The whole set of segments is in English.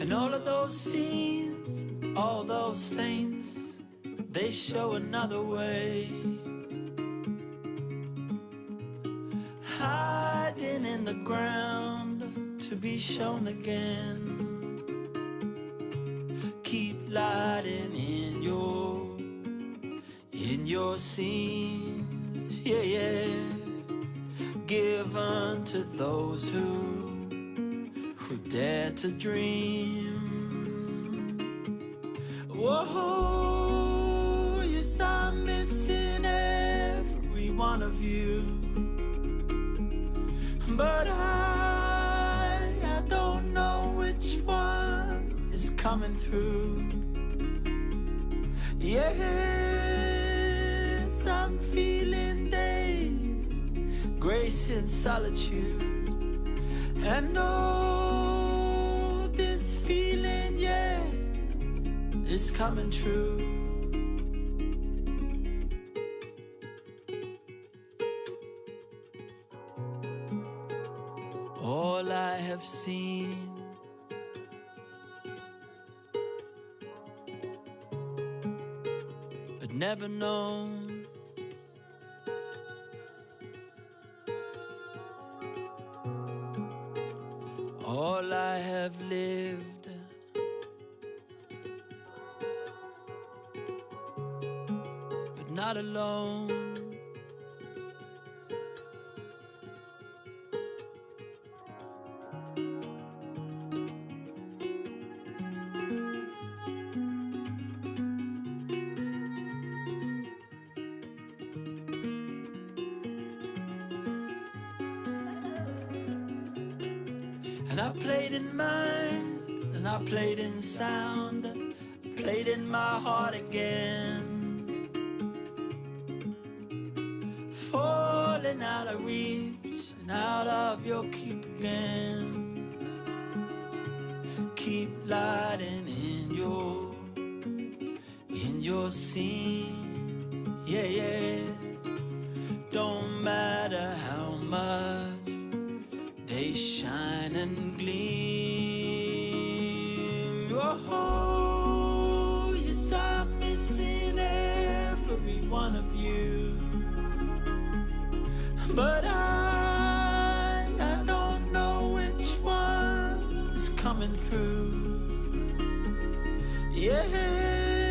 And all of those scenes, all those saints, they show another way. Hiding in the ground to be shown again. Keep lighting in your scene, yeah, yeah. Give unto those who dare to dream. Whoa, yes, I'm missing every one of you, but I don't know which one is coming through. Yes, I'm feeling dazed, grace in solitude, and oh, this feeling, yeah, is coming true. All I have seen, but never known. All I have lived, but not alone. And I played in mind, and I played in sound, played in my heart again. Falling out of reach and out of your keep again. Keep lighting in your scene, yeah, yeah. Don't matter how much they shine and gleam. Oh, yes, I'm missing every one of you, but I don't know which one is coming through. Yes,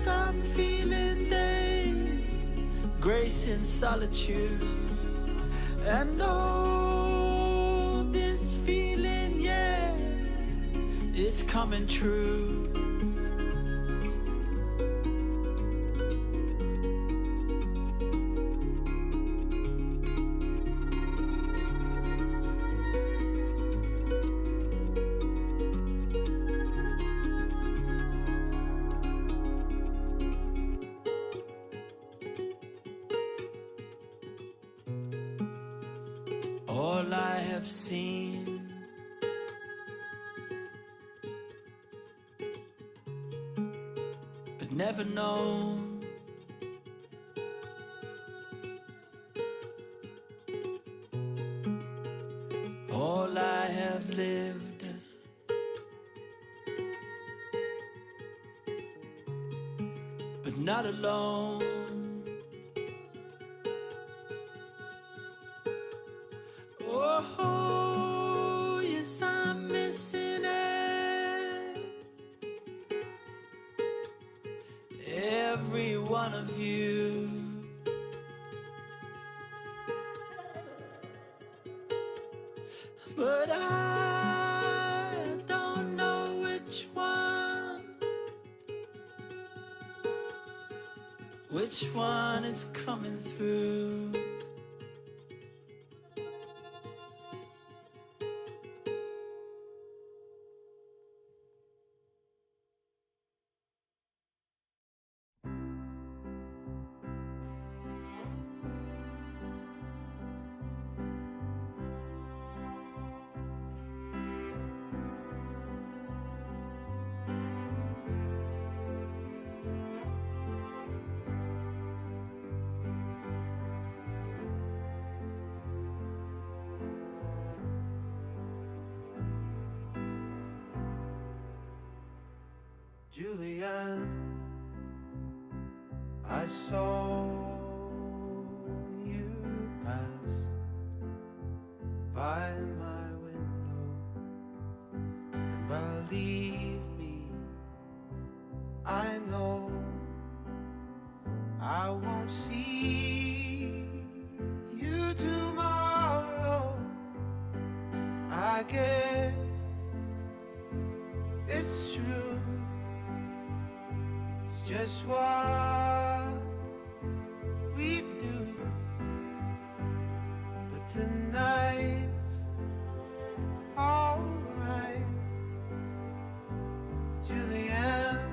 I'm feeling dazed, grace in solitude, and oh, this feeling, yeah, is coming true. All I have seen, but never known. All I have lived, but not alone. Oh, yes, I'm missing every one of you, but I don't know which one is coming through. Julian, I saw you pass by my window, and believe me, I know I won't see you tomorrow. I guess it's true, it's just what we do. But tonight's alright, Julianne.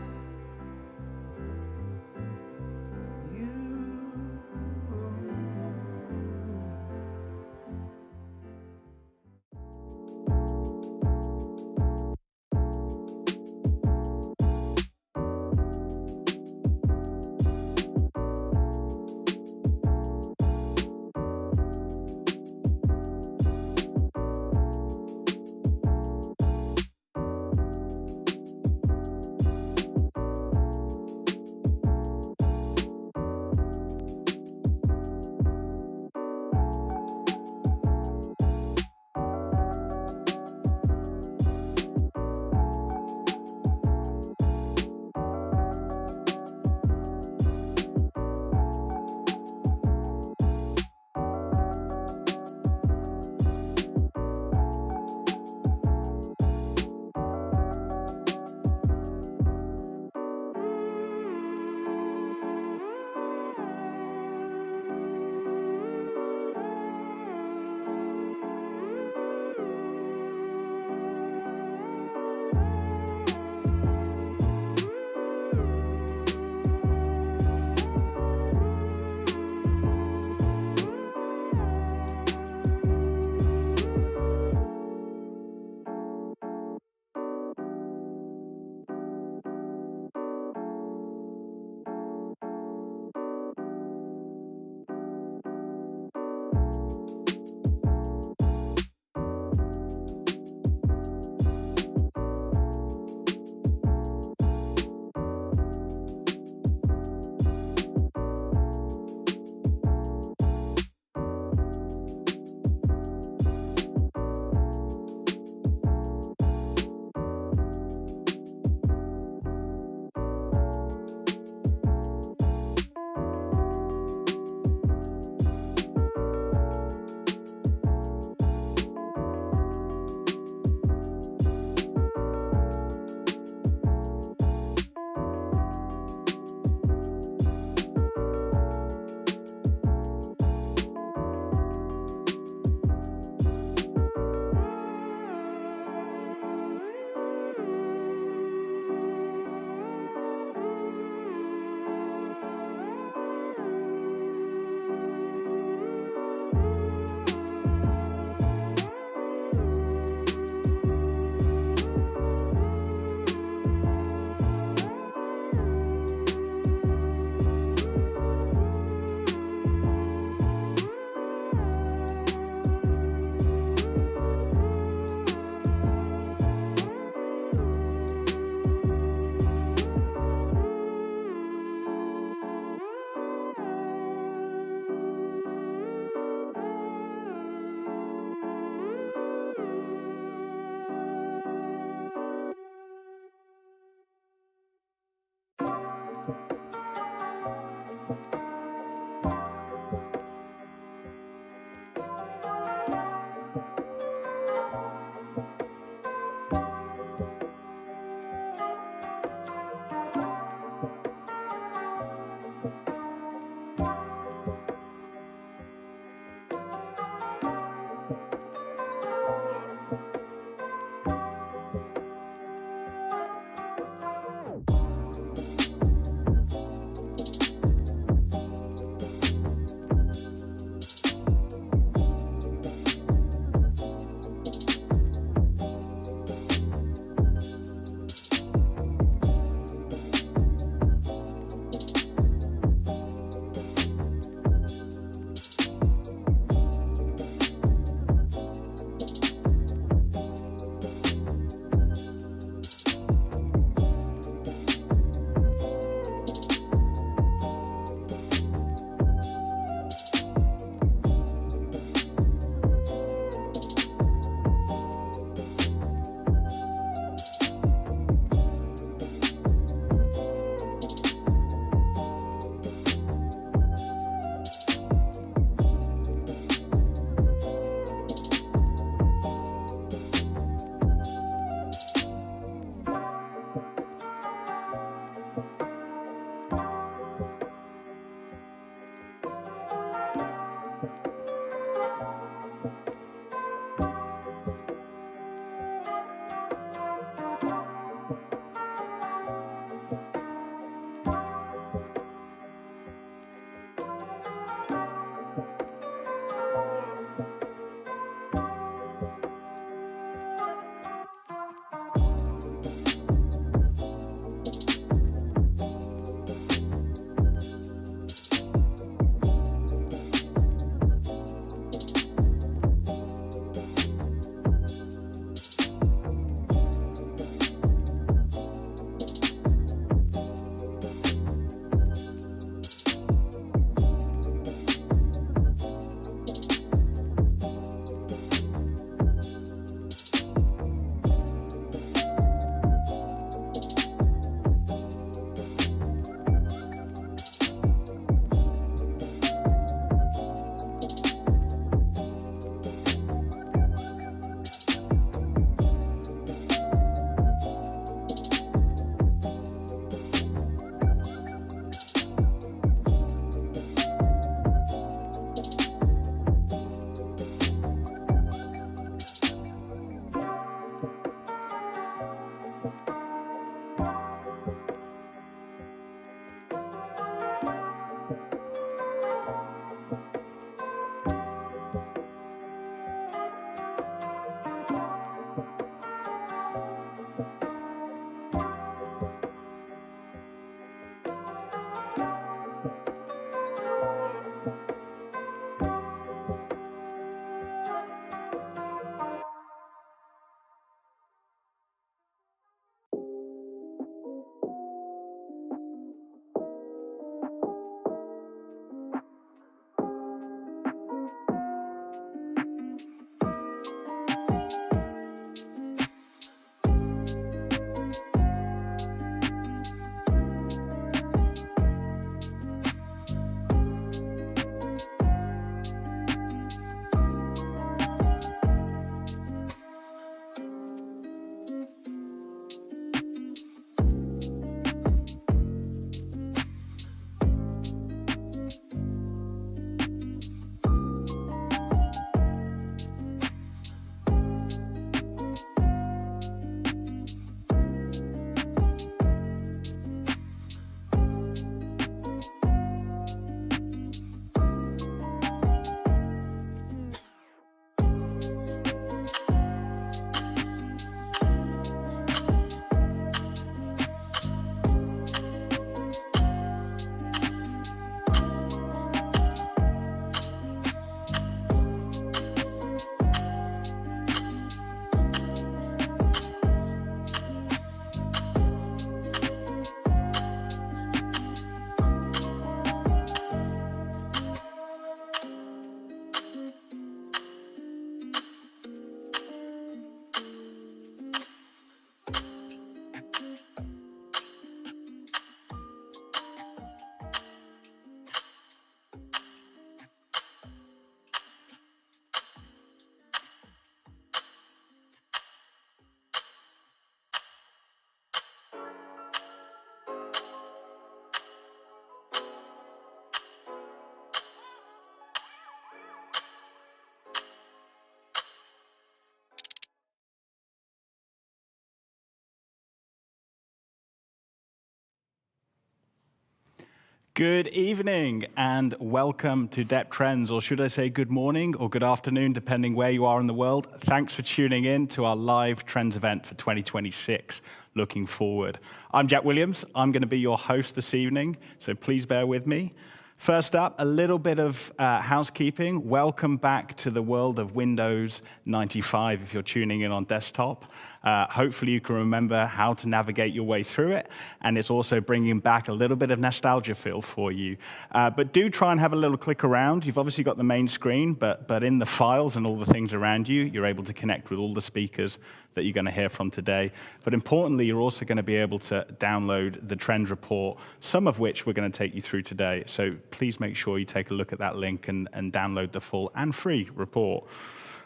Good evening and welcome to DEPT Trends, or should I say good morning or good afternoon, depending where you are in the world. Thanks for tuning in to our live Trends event for 2026. Looking forward. I'm Jack Williams. I'm going to be your host this evening, so please bear with me. First up, a little bit of housekeeping. Welcome back to the world of Windows 95 if you're tuning in on desktop. Hopefully you can remember how to navigate your way through it, and it's also bringing back a little bit of nostalgia feel for you. But do try and have a little click around. You've obviously got the main screen, but in the files and all the things around you, you're able to connect with all the speakers that you're going to hear from today. But importantly, you're also going to be able to download the trend report, some of which we're going to take you through today. So please make sure you take a look at that link and download the full and free report.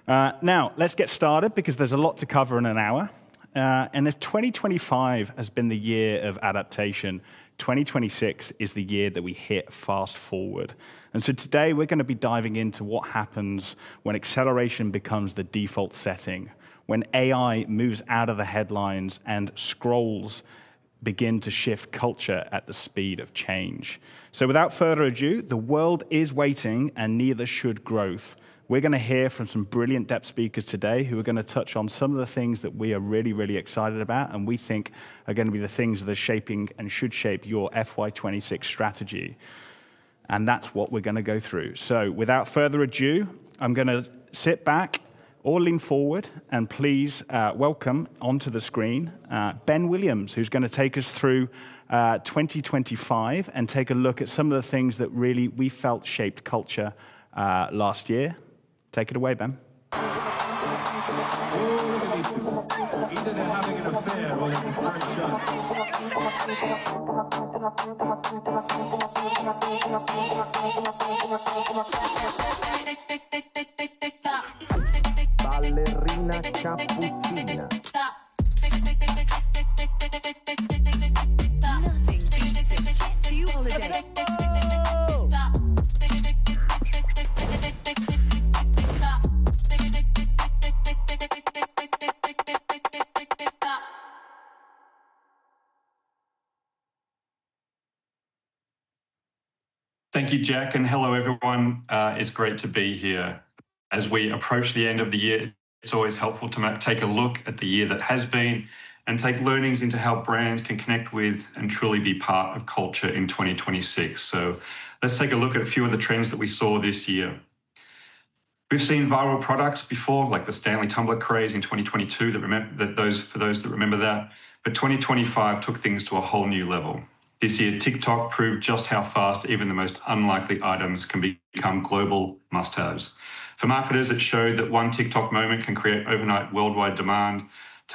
Now, let's get started because there's a lot to cover in an hour. And if 2025 has been the year of adaptation, 2026 is the year that we hit fast forward. And so today we're going to be diving into what happens when acceleration becomes the default setting, when AI moves out of the headlines and scrolls begin to shift culture at the speed of change. So without further ado, the world is waiting and neither should growth. We're going to hear from some brilliant depth speakers today who are going to touch on some of the things that we are really, really excited about and we think are going to be the things that are shaping and should shape your FY26 strategy. And that's what we're going to go through. So without further ado, I'm going to sit back or lean forward and please welcome onto the screen Ben Williams, who's going to take us through 2025 and take a look at some of the things that really we felt shaped culture last year. Take it away, Ben. Oh, look at these people. Either they're having an affair or they're just very Ballerina cappuccina. Thank you, Jack, and hello, everyone. It's great to be here. As we approach the end of the year, it's always helpful to take a look at the year that has been and take learnings into how brands can connect with and truly be part of culture in 2026. So let's take a look at a few of the trends that we saw this year. We've seen viral products before, like the Stanley Tumbler craze in 2022, for those that remember that, but 2025 took things to a whole new level. This year, TikTok proved just how fast even the most unlikely items can become global must-haves. For marketers, it showed that one TikTok moment can create overnight worldwide demand,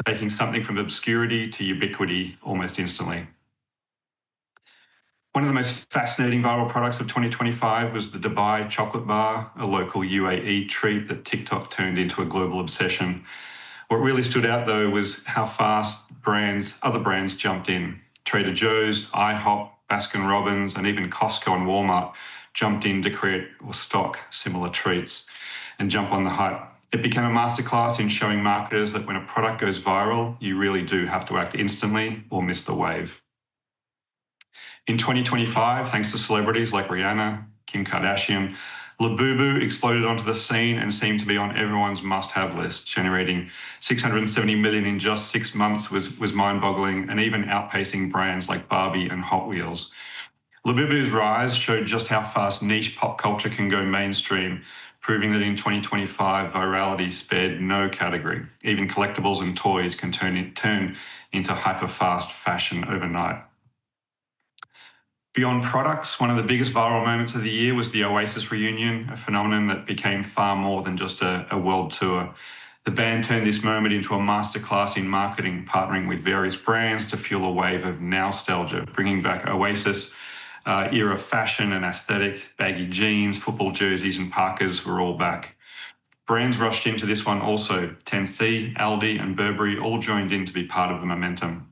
taking something from obscurity to ubiquity almost instantly. One of the most fascinating viral products of 2025 was the Dubai chocolate bar, a local UAE treat that TikTok turned into a global obsession. What really stood out, though, was how fast other brands jumped in. Trader Joe's, IHOP, Baskin-Robbins, and even Costco and Walmart jumped in to create or stock similar treats and jump on the hype. It became a masterclass in showing marketers that when a product goes viral, you really do have to act instantly or miss the wave. In 2025, thanks to celebrities like Rihanna, Kim Kardashian, Labubu exploded onto the scene and seemed to be on everyone's must-have list. Generating 670 million in just 6 months was mind-boggling and even outpacing brands like Barbie and Hot Wheels. Labubu's rise showed just how fast niche pop culture can go mainstream, proving that in 2025, virality spared no category. Even collectibles and toys can turn into hyper-fast fashion overnight. Beyond products, one of the biggest viral moments of the year was the Oasis reunion, a phenomenon that became far more than just a world tour. The band turned this moment into a masterclass in marketing, partnering with various brands to fuel a wave of nostalgia, bringing back Oasis era fashion and aesthetic. Baggy jeans, football jerseys and parkas were all back. Brands rushed into this one also. 10C, Aldi and Burberry all joined in to be part of the momentum.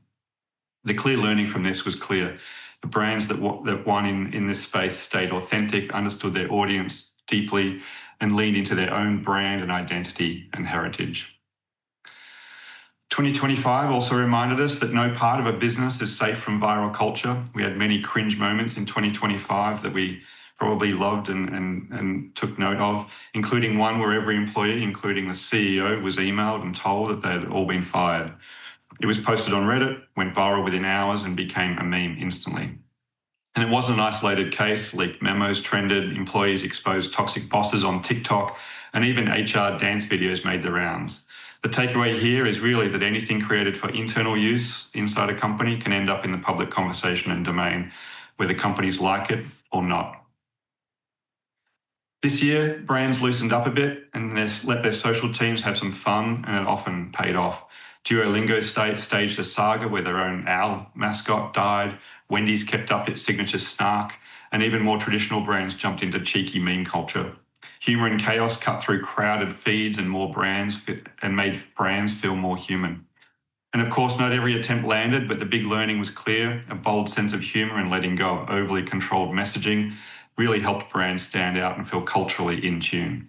The clear learning from this was clear. The brands that won in this space stayed authentic, understood their audience deeply, and leaned into their own brand and identity and heritage. 2025 also reminded us that no part of a business is safe from viral culture. We had many cringe moments in 2025 that we probably loved and took note of, including one where every employee, including the CEO, was emailed and told that they had all been fired. It was posted on Reddit, went viral within hours, and became a meme instantly. And it wasn't an isolated case. Leaked memos trended, employees exposed toxic bosses on TikTok, and even HR dance videos made the rounds. The takeaway here is really that anything created for internal use inside a company can end up in the public conversation and domain, whether companies like it or not. This year, brands loosened up a bit and let their social teams have some fun, and it often paid off. Duolingo staged a saga where their own owl mascot died, Wendy's kept up its signature snark, and even more traditional brands jumped into cheeky meme culture. Humor and chaos cut through crowded feeds and made brands feel more human. And of course, not every attempt landed, but the big learning was clear. A bold sense of humor and letting go of overly controlled messaging really helped brands stand out and feel culturally in tune.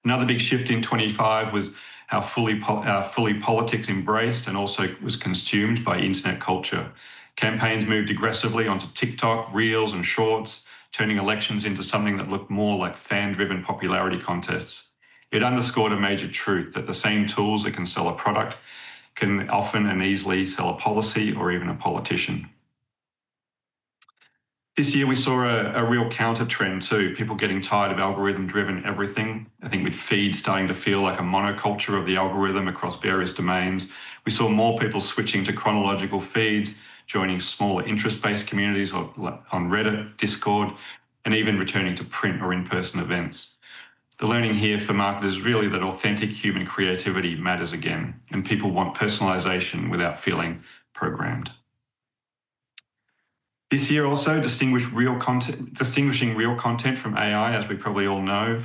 Another big shift in 25 was how fully politics embraced and also was consumed by internet culture. Campaigns moved aggressively onto TikTok, Reels and Shorts, turning elections into something that looked more like fan-driven popularity contests. It underscored a major truth that the same tools that can sell a product can often and easily sell a policy or even a politician. This year we saw a real counter trend too, people getting tired of algorithm-driven everything. I think with feeds starting to feel like a monoculture of the algorithm across various domains, we saw more people switching to chronological feeds, joining smaller interest-based communities on Reddit, Discord, and even returning to print or in-person events. The learning here for marketers is really that authentic human creativity matters again, and people want personalization without feeling programmed. This year also, distinguishing real content from AI, as we probably all know,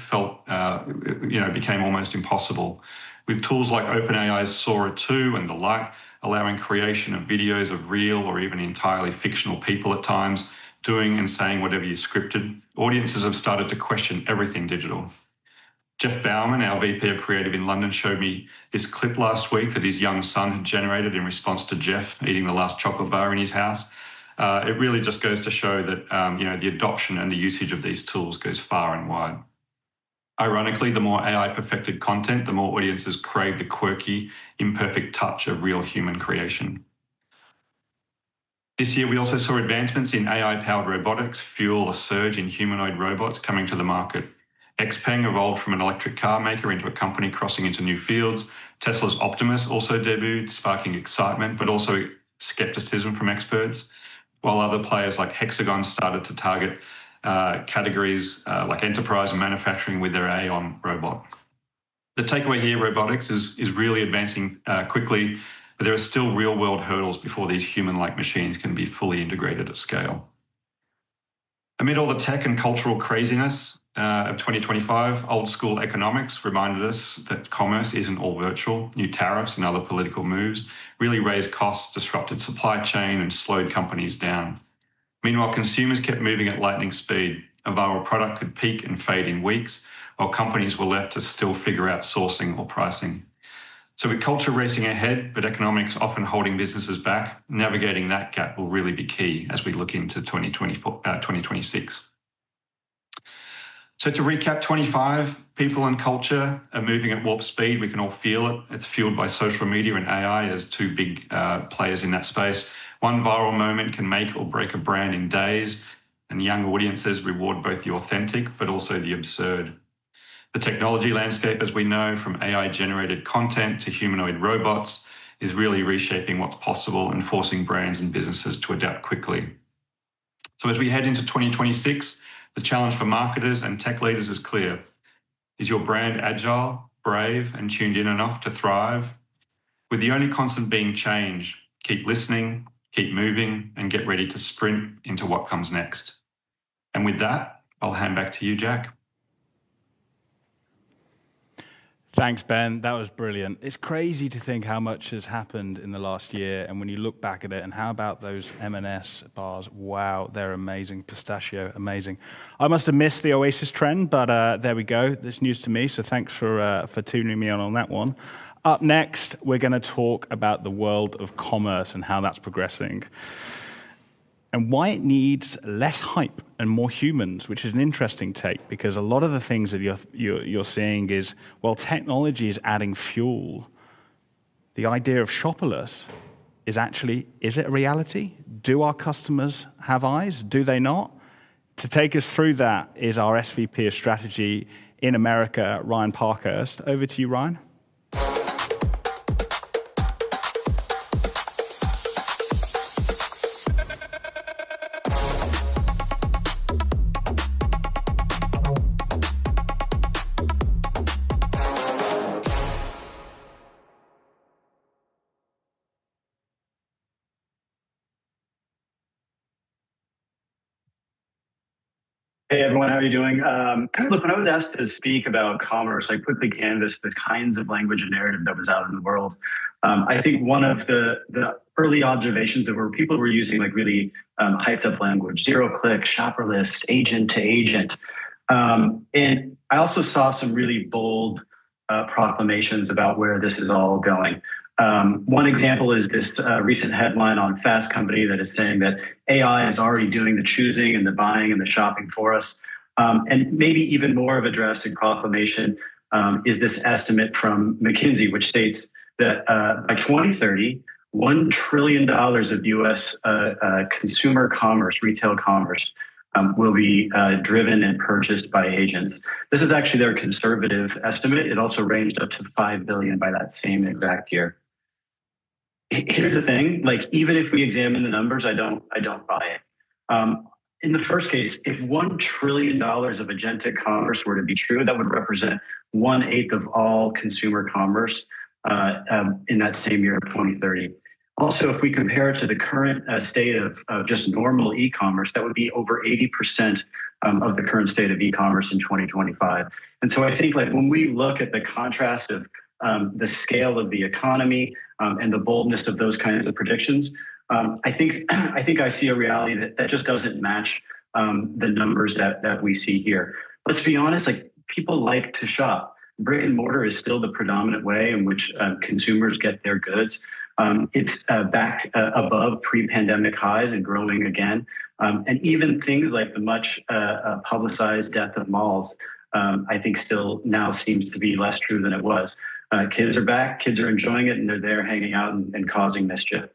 became almost impossible. With tools like OpenAI's Sora 2 and the like, allowing creation of videos of real or even entirely fictional people at times, doing and saying whatever you scripted, audiences have started to question everything digital. Jeff Bauman, our VP of Creative in London, showed me this clip last week that his young son had generated in response to Jeff eating the last chocolate bar in his house. It really just goes to show that the adoption and the usage of these tools goes far and wide. Ironically, the more AI-perfected content, the more audiences crave the quirky, imperfect touch of real human creation. This year, we also saw advancements in AI-powered robotics fuel a surge in humanoid robots coming to the market. XPeng evolved from an electric car maker into a company crossing into new fields. Tesla's Optimus also debuted, sparking excitement, but also skepticism from experts, while other players like Hexagon started to target categories like enterprise and manufacturing with their Aeon robot. The takeaway here, robotics is really advancing quickly, but there are still real-world hurdles before these human-like machines can be fully integrated at scale. Amid all the tech and cultural craziness of 2025, old-school economics reminded us that commerce isn't all virtual. New tariffs and other political moves really raised costs, disrupted supply chain, and slowed companies down. Meanwhile, consumers kept moving at lightning speed. A viral product could peak and fade in weeks, while companies were left to still figure out sourcing or pricing. So with culture racing ahead, but economics often holding businesses back, navigating that gap will really be key as we look into 2026. So to recap 25, people and culture are moving at warp speed. We can all feel it. It's fueled by social media and AI as two big players in that space. One viral moment can make or break a brand in days, and young audiences reward both the authentic but also the absurd. The technology landscape, as we know, from AI-generated content to humanoid robots, is really reshaping what's possible and forcing brands and businesses to adapt quickly. So as we head into 2026, the challenge for marketers and tech leaders is clear. Is your brand agile, brave, and tuned in enough to thrive? With the only constant being change, keep listening, keep moving, and get ready to sprint into what comes next. And with that, I'll hand back to you, Jack. Thanks, Ben. That was brilliant. It's crazy to think how much has happened in the last year, and when you look back at it, and how about those M&S bars? Wow, they're amazing. Pistachio, amazing. I must have missed the Oasis trend, but there we go. This news to me, so thanks for tuning me on that one. Up next, we're going to talk about the world of commerce and how that's progressing, and why it needs less hype and more humans, which is an interesting take, because a lot of the things that you're seeing is, well, technology is adding fuel. The idea of shopperless is it a reality? Do our customers have eyes? Do they not? To take us through that is our SVP of Strategy in America, Ryan Parkhurst. Over to you, Ryan. Hey everyone, how are you doing? Look, when I was asked to speak about commerce, I quickly canvassed the kinds of language and narrative that was out in the world. I think one of the early observations that people were using like really hyped up language, zero click, shopperless, agent to agent. And I also saw some really bold proclamations about where this is all going. One example is this recent headline on Fast Company that is saying that AI is already doing the choosing and the buying and the shopping for us. And maybe even more of a drastic proclamation is this estimate from McKinsey, which states that by 2030, $1 trillion of U.S. Consumer commerce, retail commerce, will be driven and purchased by agents. This is actually their conservative estimate. It also ranged up to $5 billion by that same exact year. Here's the thing, like, even if we examine the numbers, I don't buy it. In the first case, if $1 trillion of agentic commerce were to be true, that would represent 1/8 of all consumer commerce in that same year of 2030. Also, if we compare it to the current state of just normal e-commerce, that would be over 80% of the current state of e-commerce in 2025. And so I think, like, when we look at the contrast of the scale of the economy and the boldness of those kinds of predictions, I think I see a reality that just doesn't match the numbers that we see here. Let's be honest, like, people like to shop. Brick and mortar is still the predominant way in which consumers get their goods. It's back above pre-pandemic highs and growing again. And even things like the much publicized death of malls, I think still now seems to be less true than it was. Kids are back, kids are enjoying it, and they're there hanging out and causing mischief.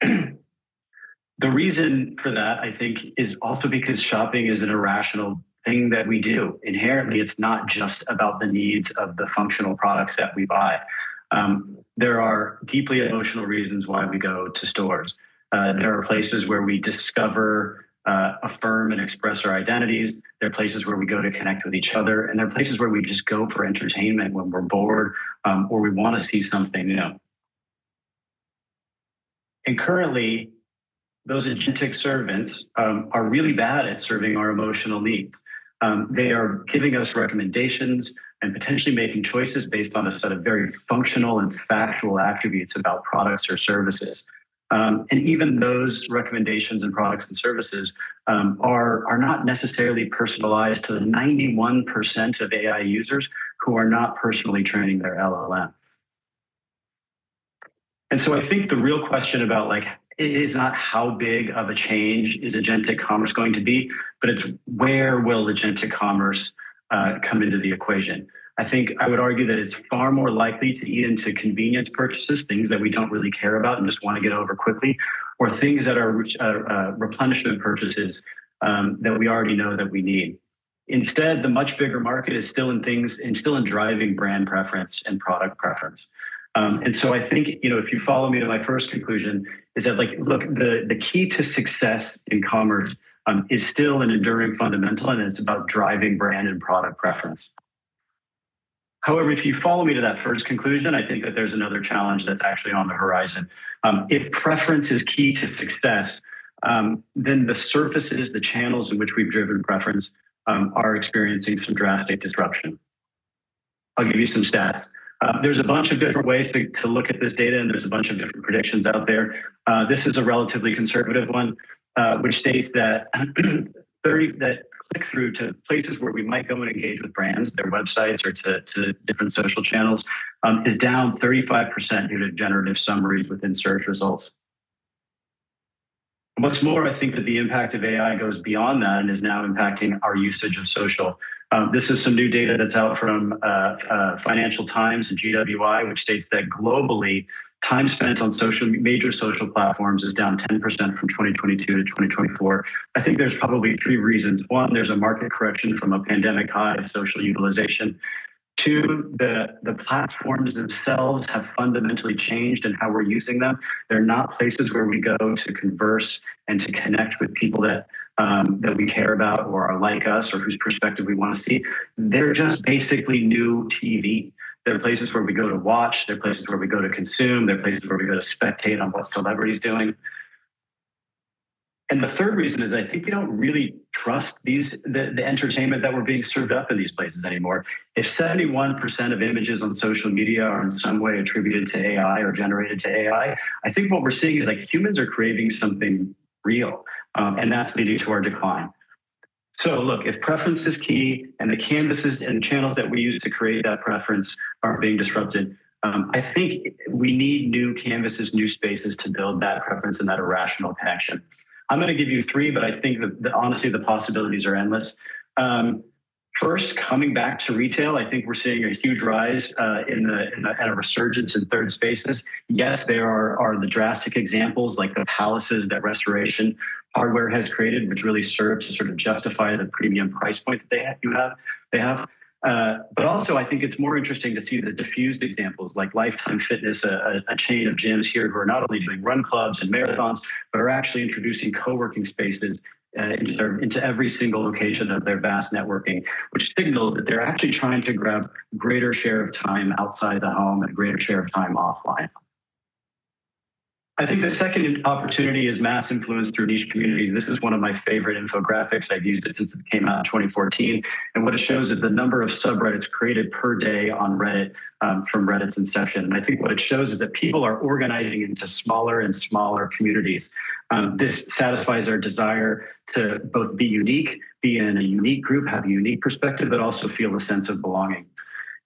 The reason for that, I think, is also because shopping is an irrational thing that we do. Inherently, it's not just about the needs of the functional products that we buy. There are deeply emotional reasons why we go to stores. There are places where we discover, affirm, and express our identities. There are places where we go to connect with each other. And there are places where we just go for entertainment when we're bored or we want to see something new. And currently, those agentic servants are really bad at serving our emotional needs. They are giving us recommendations and potentially making choices based on a set of very functional and factual attributes about products or services. And even those recommendations and products and services are not necessarily personalized to the 91% of AI users who are not personally training their LLM. And so I think the real question about, like, it is not how big of a change is agentic commerce going to be, but it's where will agentic commerce come into the equation. I think I would argue that it's far more likely to eat into convenience purchases, things that we don't really care about and just want to get over quickly, or things that are replenishment purchases that we already know that we need. Instead, the much bigger market is still in driving brand preference and product preference. And so I think, if you follow me to my first conclusion, is that, like, look, the key to success in commerce is still an enduring fundamental, and it's about driving brand and product preference. However, if you follow me to that first conclusion, I think that there's another challenge that's actually on the horizon. If preference is key to success, then the surfaces, the channels in which we've driven preference are experiencing some drastic disruption. I'll give you some stats. There's a bunch of different ways to look at this data, and there's a bunch of different predictions out there. This is a relatively conservative one, which states that that click through to places where we might go and engage with brands, their websites, or to different social channels, is down 35% due to generative summaries within search results. What's more, I think that the impact of AI goes beyond that and is now impacting our usage of social. This is some new data that's out from Financial Times and GWI, which states that globally, time spent on major social platforms is down 10% from 2022 to 2024. I think there's probably three reasons. One, there's a market correction from a pandemic high of social utilization. Two, the platforms themselves have fundamentally changed in how we're using them. They're not places where we go to converse and to connect with people that we care about or are like us or whose perspective we want to see. They're just basically new TV. They're places where we go to watch. They're places where we go to consume. They're places where we go to spectate on what celebrities doing. And the third reason is I think we don't really trust the entertainment that we're being served up in these places anymore. If 71% of images on social media are in some way attributed to AI or generated to AI, I think what we're seeing is like humans are craving something real, and that's leading to our decline. So look, if preference is key and the canvases and channels that we use to create that preference aren't being disrupted, I think we need new canvases, new spaces to build that preference and that irrational connection. I'm going to give you three, but I think that honestly, the possibilities are endless. First, coming back to retail, I think we're seeing a huge rise and a resurgence in third spaces. Yes, there are the drastic examples like the palaces that restoration hardware has created, which really serve to sort of justify the premium price point that they have. But also, I think it's more interesting to see the diffused examples like Lifetime Fitness, a chain of gyms here who are not only doing run clubs and marathons, but are actually introducing co-working spaces into every single location of their vast networking, which signals that they're actually trying to grab greater share of time outside the home and greater share of time offline. I think the second opportunity is mass influence through niche communities. This is one of my favorite infographics. I've used it since it came out in 2014. And what it shows is the number of subreddits created per day on Reddit from Reddit's inception. And I think what it shows is that people are organizing into smaller and smaller communities. This satisfies our desire to both be unique, be in a unique group, have a unique perspective, but also feel a sense of belonging.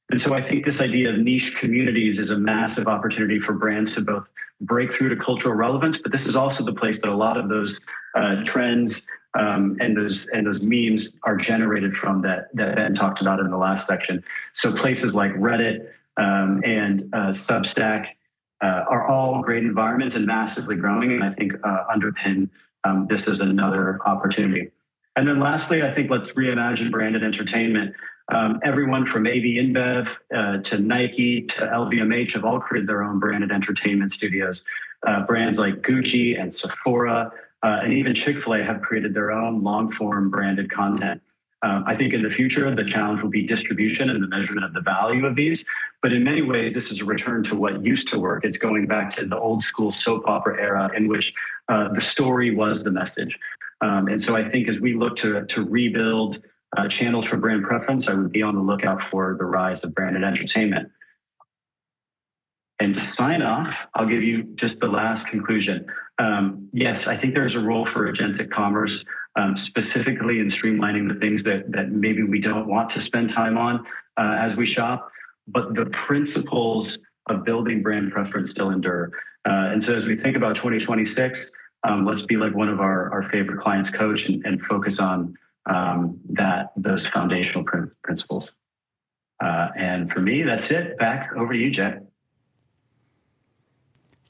And so I think this idea of niche communities is a massive opportunity for brands to both break through to cultural relevance, but this is also the place that a lot of those trends and those memes are generated from that Ben talked about in the last section. So places like Reddit and Substack are all great environments and massively growing, and I think underpin this as another opportunity. And then lastly, I think let's reimagine branded entertainment. Everyone from AB InBev to Nike to LVMH have all created their own branded entertainment studios. Brands like Gucci and Sephora and even Chick-fil-A have created their own long-form branded content. I think in the future, the challenge will be distribution and the measurement of the value of these. But in many ways, this is a return to what used to work. It's going back to the old school soap opera era in which the story was the message. And so I think as we look to rebuild channels for brand preference, I would be on the lookout for the rise of branded entertainment. And to sign off, I'll give you just the last conclusion. Yes, I think there's a role for agentic commerce, specifically in streamlining the things that maybe we don't want to spend time on as we shop, but the principles of building brand preference still endure. And so as we think about 2026, let's be like one of our favorite clients, Coach, and focus on those foundational principles. And for me, that's it. Back over to you, Jay.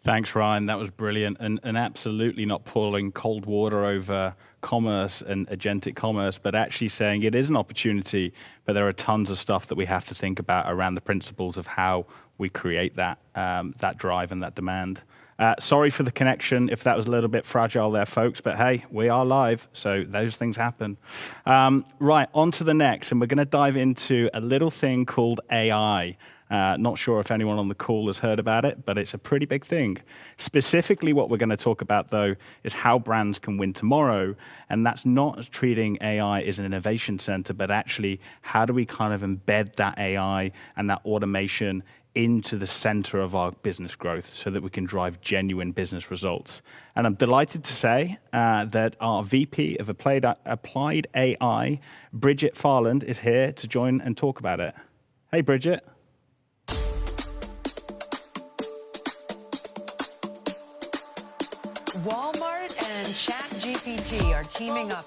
Thanks, Ryan. That was brilliant. And absolutely not pouring cold water over commerce and agentic commerce, but actually saying it is an opportunity, but there are tons of stuff that we have to think about around the principles of how we create that drive and that demand. Sorry for the connection if that was a little bit fragile there, folks, but hey, we are live, so those things happen. Right, on to the next, and we're going to dive into a little thing called AI. Not sure if anyone on the call has heard about it, but it's a pretty big thing. Specifically, what we're going to talk about, though, is how brands can win tomorrow, and that's not treating AI as an innovation center, but actually how do we kind of embed that AI and that automation into the center of our business growth so that we can drive genuine business results. And I'm delighted to say that our VP of Applied AI, Bridget Farland, is here to join and talk about it. Hey, Bridget. Walmart and ChatGPT are teaming up.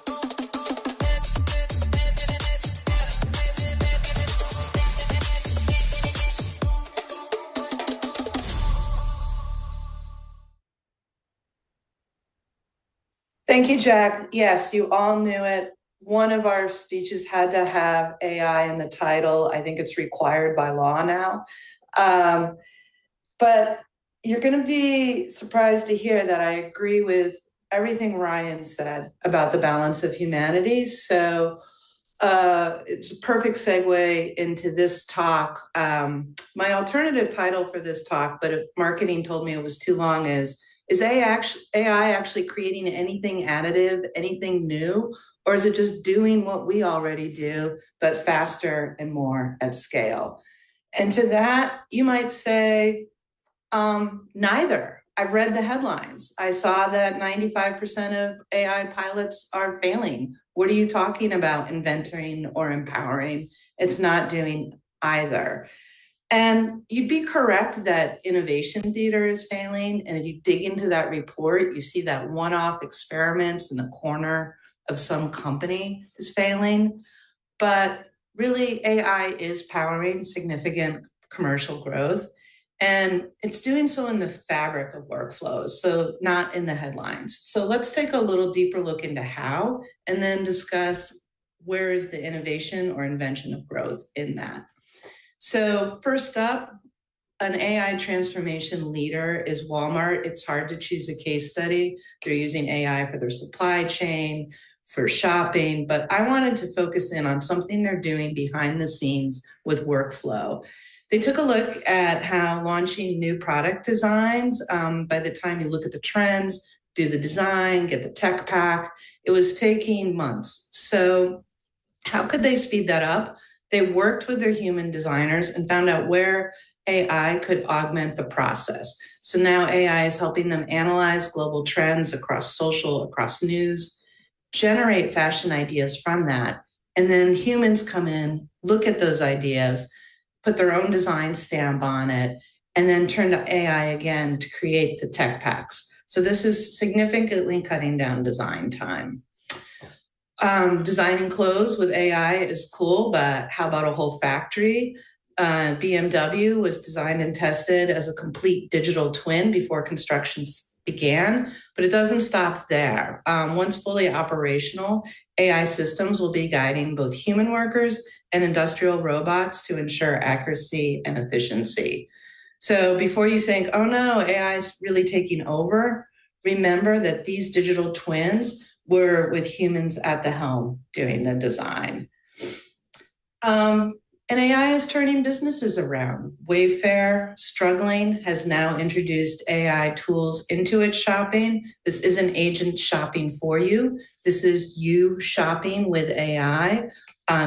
Thank you, Jack. Yes, you all knew it. One of our speeches had to have AI in the title. I think it's required by law now. But you're going to be surprised to hear that I agree with everything Ryan said about the balance of humanities. So it's a perfect segue into this talk. My alternative title for this talk, but marketing told me it was too long, is AI actually creating anything additive, anything new, or is it just doing what we already do, but faster and more at scale? And to that, you might say, neither. I've read the headlines. I saw that 95% of AI pilots are failing. What are you talking about, inventing or empowering? It's not doing either. And you'd be correct that innovation theater is failing. And if you dig into that report, you see that one-off experiments in the corner of some company is failing. But really, AI is powering significant commercial growth. And it's doing so in the fabric of workflows, so not in the headlines. So let's take a little deeper look into how, and then discuss where is the innovation or invention of growth in that. So first up, an AI transformation leader is Walmart. It's hard to choose a case study. They're using AI for their supply chain, for shopping, but I wanted to focus in on something they're doing behind the scenes with workflow. They took a look at how launching new product designs, by the time you look at the trends, do the design, get the tech pack, it was taking months. So how could they speed that up? They worked with their human designers and found out where AI could augment the process. So now AI is helping them analyze global trends across social, across news, generate fashion ideas from that. And then humans come in, look at those ideas, put their own design stamp on it, and then turn to AI again to create the tech packs. So this is significantly cutting down design time. Designing clothes with AI is cool, but how about a whole factory? BMW was designed and tested as a complete digital twin before construction began, but it doesn't stop there. Once fully operational, AI systems will be guiding both human workers and industrial robots to ensure accuracy and efficiency. So before you think, oh no, AI is really taking over, remember that these digital twins were with humans at the helm doing the design. And AI is turning businesses around. Wayfair, struggling, has now introduced AI tools into its shopping. This isn't agent shopping for you. This is you shopping with AI,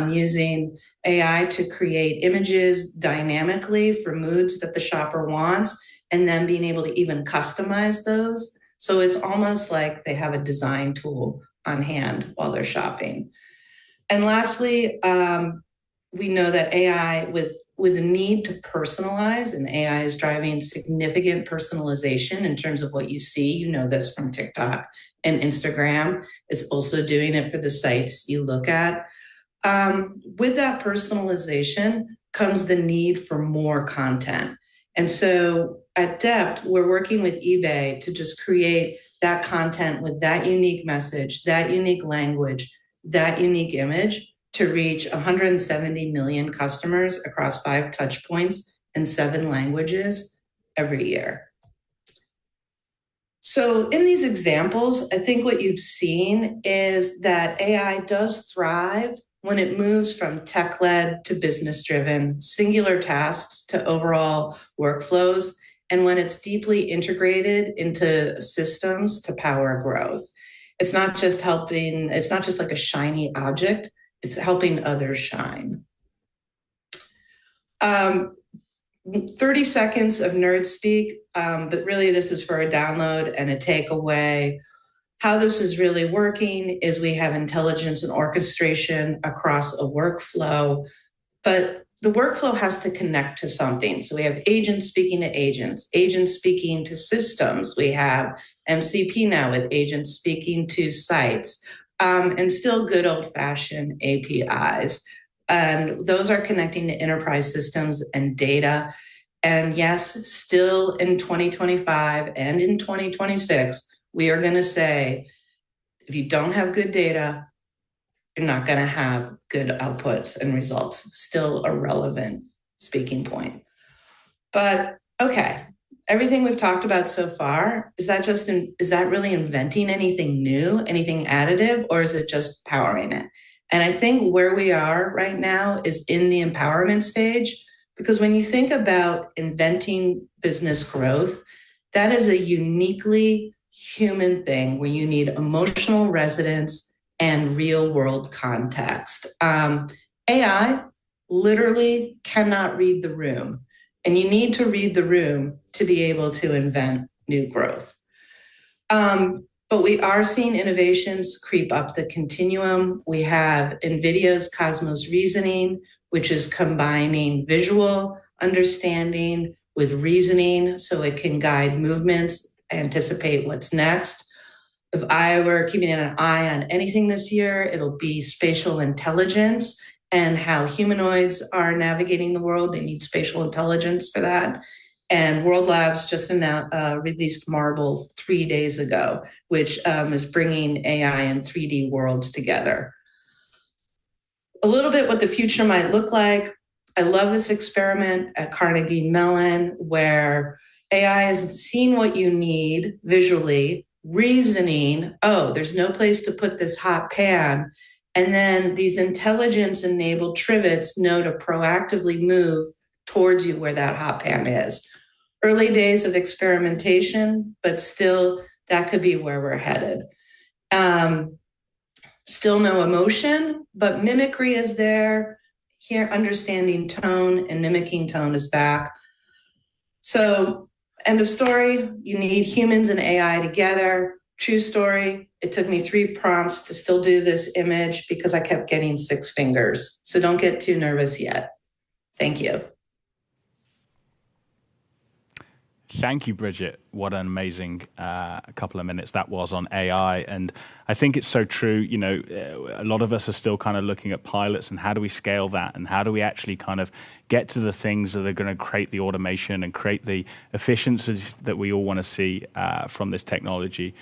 using AI to create images dynamically for moods that the shopper wants, and then being able to even customize those. So it's almost like they have a design tool on hand while they're shopping. And lastly, we know that AI, with a need to personalize, and AI is driving significant personalization in terms of what you see. You know this from TikTok and Instagram. It's also doing it for the sites you look at. With that personalization comes the need for more content. And so at DEPT, we're working with eBay to just create that content with that unique message, that unique language, that unique image to reach 170 million customers across 5 touch points in 7 languages every year. So in these examples, I think what you've seen is that AI does thrive when it moves from tech-led to business-driven, singular tasks to overall workflows, and when it's deeply integrated into systems to power growth. It's not just like a shiny object, it's helping others shine. 30 seconds of nerd speak, but really this is for a download and a takeaway. How this is really working is we have intelligence and orchestration across a workflow, but the workflow has to connect to something. So we have agents speaking to agents speaking to systems. We have MCP now with agents speaking to sites, and still good old-fashioned APIs. And those are connecting to enterprise systems and data. And yes, still in 2025 and in 2026, we are going to say, if you don't have good data, you're not going to have good outputs and results. Still a relevant speaking point. But okay, everything we've talked about so far, is that really inventing anything new, anything additive, or is it just powering it? And I think where we are right now is in the empowerment stage, because when you think about inventing business growth, that is a uniquely human thing where you need emotional resonance and real world context. AI literally cannot read the room, and you need to read the room to be able to invent new growth. But we are seeing innovations creep up the continuum. We have NVIDIA's Cosmos Reasoning, which is combining visual understanding with reasoning so it can guide movements, anticipate what's next. If I were keeping an eye on anything this year, it'll be spatial intelligence and how humanoids are navigating the world. They need spatial intelligence for that. And World Labs just released Marble 3 days ago, which is bringing AI and 3D worlds together. A little bit what the future might look like. I love this experiment at Carnegie Mellon where AI has seen what you need visually, reasoning, oh, there's no place to put this hot pan. And then these intelligence-enabled trivets know to proactively move towards you where that hot pan is. Early days of experimentation, but still that could be where we're headed. Still no emotion, but mimicry is there. Here, understanding tone and mimicking tone is back. So end of story, you need humans and AI together. True story, it took me 3 prompts to still do this image because I kept getting 6 fingers. So don't get too nervous yet. Thank you. Thank you, Bridget. What an amazing couple of minutes that was on AI. And I think it's so true. You know, a lot of us are still kind of looking at pilots and how do we scale that? And how do we actually kind of get to the things that are going to create the automation and create the efficiencies that we all want to see from this technology?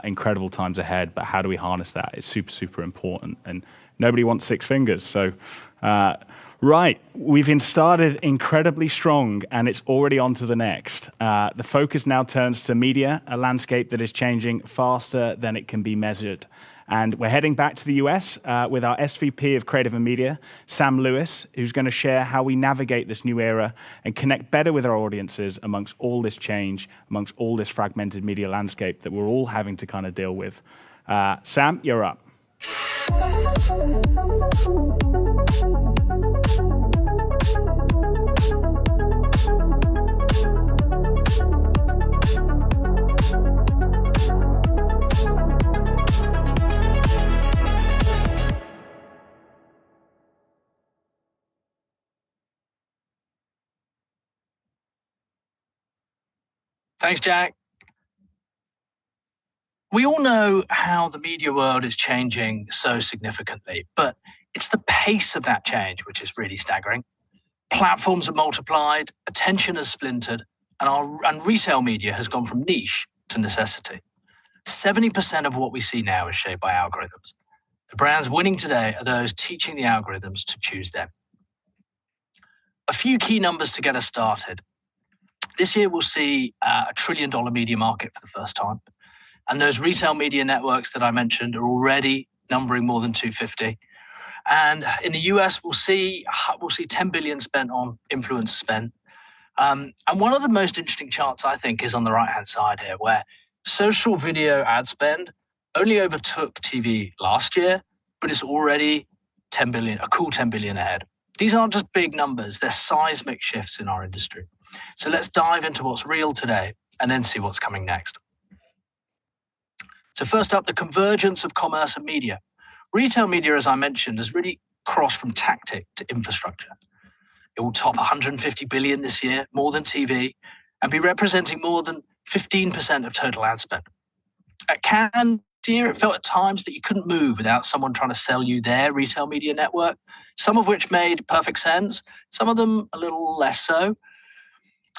Incredible times ahead, but how do we harness that? It's super, super important. And nobody wants 6 fingers. So, right, we've started incredibly strong, and it's already on to the next. The focus now turns to media, a landscape that is changing faster than it can be measured. And we're heading back to the US with our SVP of Creative and Media, Sam Lewis, who's going to share how we navigate this new era and connect better with our audiences amongst all this change, amongst all this fragmented media landscape that we're all having to kind of deal with. Sam, you're up. Thanks, Jack. We all know how the media world is changing so significantly, but it's the pace of that change which is really staggering. Platforms have multiplied, attention has splintered, and retail media has gone from niche to necessity. 70% of what we see now is shaped by algorithms. The brands winning today are those teaching the algorithms to choose them. A few key numbers to get us started. This year, we'll see a $1 trillion media market for the first time. And those retail media networks that I mentioned are already numbering more than 250. And in the US, we'll see 10 billion spent on influencer spend. And one of the most interesting charts, I think, is on the right-hand side here, where social video ad spend only overtook TV last year, but it's already 10 billion, a cool 10 billion ahead. These aren't just big numbers, they're seismic shifts in our industry. So let's dive into what's real today and then see what's coming next. So first up, the convergence of commerce and media. Retail media, as I mentioned, has really crossed from tactic to infrastructure. It will top 150 billion this year, more than TV, and be representing more than 15% of total ad spend. At Cannes year, it felt at times that you couldn't move without someone trying to sell you their retail media network, some of which made perfect sense, some of them a little less so.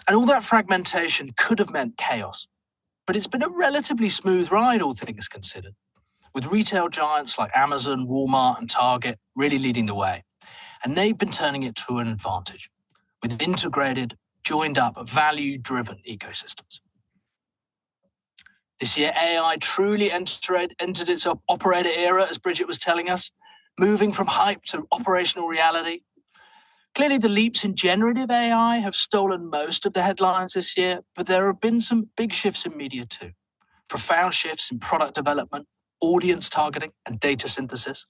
And all that fragmentation could have meant chaos. But it's been a relatively smooth ride, all things considered, with retail giants like Amazon, Walmart, and Target really leading the way. And they've been turning it to an advantage with integrated, joined up, value-driven ecosystems. This year, AI truly entered its operator era, as Bridget was telling us, moving from hype to operational reality. Clearly, the leaps in generative AI have stolen most of the headlines this year, but there have been some big shifts in media too. Profound shifts in product development, audience targeting, and data synthesis.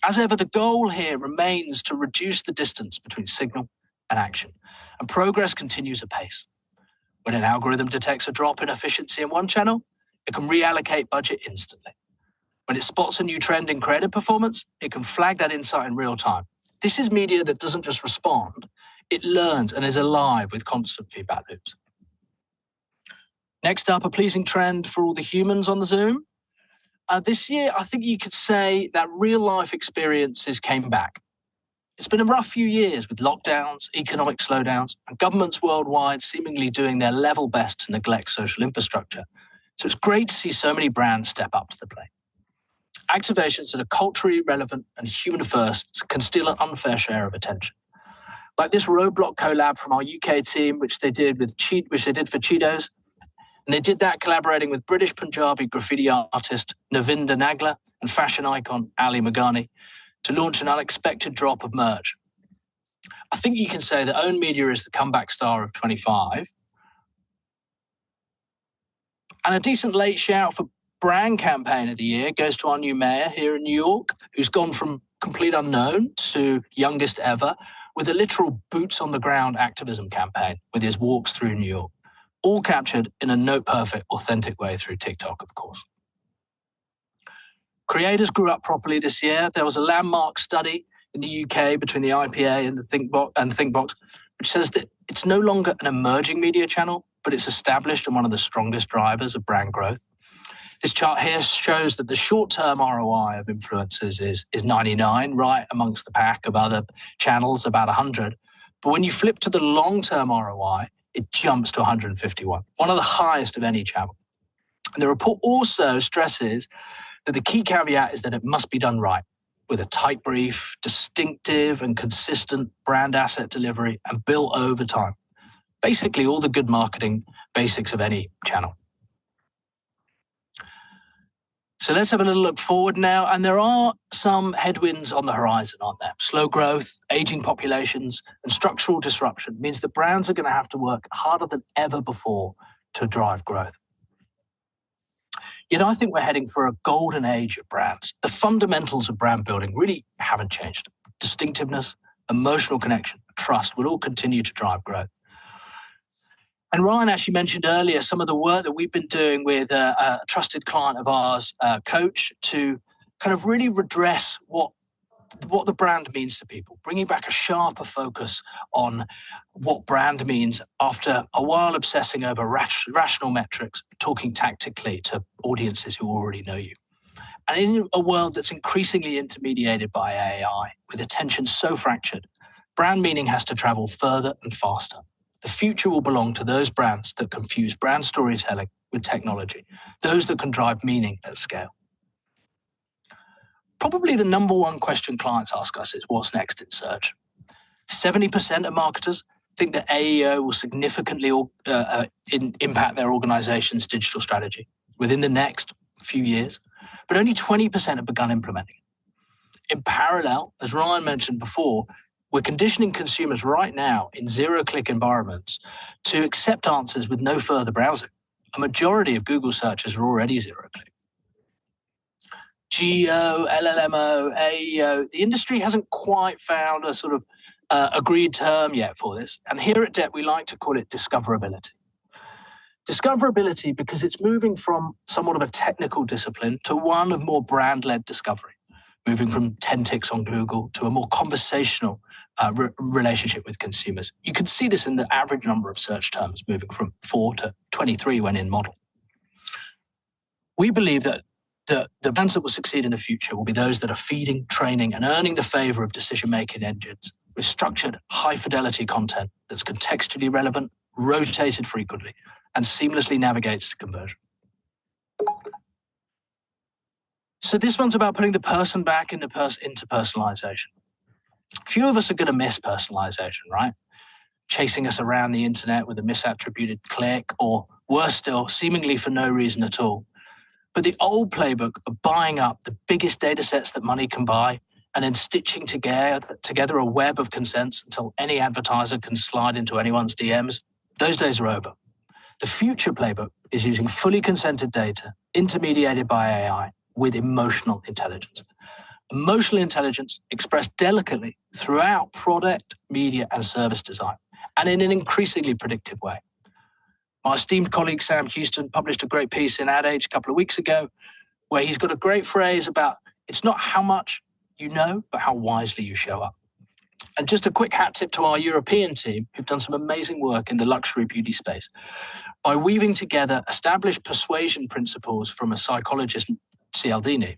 As ever, the goal here remains to reduce the distance between signal and action, and progress continues apace. When an algorithm detects a drop in efficiency in one channel, it can reallocate budget instantly. When it spots a new trend in creative performance, it can flag that insight in real time. This is media that doesn't just respond, it learns and is alive with constant feedback loops. Next up, a pleasing trend for all the humans on the Zoom. This year, I think you could say that real-life experiences came back. It's been a rough few years with lockdowns, economic slowdowns, and governments worldwide seemingly doing their level best to neglect social infrastructure. So it's great to see so many brands step up to the plate. Activations that are culturally relevant and human first can steal an unfair share of attention. Like this Roblox collab from our UK team, which they did for Cheetos. And they did that collaborating with British Punjabi graffiti artist Navinda Nagla and fashion icon Ali Magani to launch an unexpected drop of merch. I think you can say that owned media is the comeback star of 25. And a decent late shout for brand campaign of the year goes to our new mayor here in New York, who's gone from complete unknown to youngest ever with a literal boots on the ground activism campaign with his walks through New York, all captured in a note-perfect, authentic way through TikTok, of course. Creators grew up properly this year. There was a landmark study in the UK between the IPA and the Thinkbox, which says that it's no longer an emerging media channel, but it's established and one of the strongest drivers of brand growth. This chart here shows that the short-term ROI of influencers is 99, right amongst the pack of other channels, about 100. But when you flip to the long-term ROI, it jumps to 151, one of the highest of any channel. And the report also stresses that the key caveat is that it must be done right, with a tight brief, distinctive and consistent brand asset delivery, and built over time. Basically, all the good marketing basics of any channel. So let's have a little look forward now. And there are some headwinds on the horizon, aren't there? Slow growth, aging populations, and structural disruption means that brands are going to have to work harder than ever before to drive growth. Yet I think we're heading for a golden age of brands. The fundamentals of brand building really haven't changed. Distinctiveness, emotional connection, trust will all continue to drive growth. And Ryan actually mentioned earlier some of the work that we've been doing with a trusted client of ours, Coach, to kind of really redress what the brand means to people, bringing back a sharper focus on what brand means after a while obsessing over rational metrics, talking tactically to audiences who already know you. And in a world that's increasingly intermediated by AI, with attention so fractured, brand meaning has to travel further and faster. The future will belong to those brands that confuse brand storytelling with technology, those that can drive meaning at scale. Probably the number one question clients ask us is, what's next in search? 70% of marketers think that AEO will significantly impact their organization's digital strategy within the next few years, but only 20% have begun implementing it. In parallel, as Ryan mentioned before, we're conditioning consumers right now in zero-click environments to accept answers with no further browsing. A majority of Google searches are already zero-click. GEO, LLMO, AEO, the industry hasn't quite found a sort of agreed term yet for this. And here at DEPT, we like to call it discoverability. Discoverability because it's moving from somewhat of a technical discipline to one of more brand-led discovery, moving from 10 ticks on Google to a more conversational relationship with consumers. You can see this in the average number of search terms moving from 4 to 23 when in model. We believe that the brands that will succeed in the future will be those that are feeding, training, and earning the favor of decision-making engines with structured, high-fidelity content that's contextually relevant, rotated frequently, and seamlessly navigates to conversion. So this one's about putting the person back into personalization. Few of us are going to miss personalization, right? Chasing us around the internet with a misattributed click, or worse still, seemingly for no reason at all. But the old playbook of buying up the biggest data sets that money can buy and then stitching together a web of consents until any advertiser can slide into anyone's DMs, those days are over. The future playbook is using fully consented data intermediated by AI with emotional intelligence. Emotional intelligence expressed delicately throughout product, media, and service design, and in an increasingly predictive way. My esteemed colleague Sam Houston published a great piece in Ad Age a couple of weeks ago where he's got a great phrase about it's not how much you know, but how wisely you show up. And just a quick hat tip to our European team who've done some amazing work in the luxury beauty space. By weaving together established persuasion principles from a psychologist, Cialdini,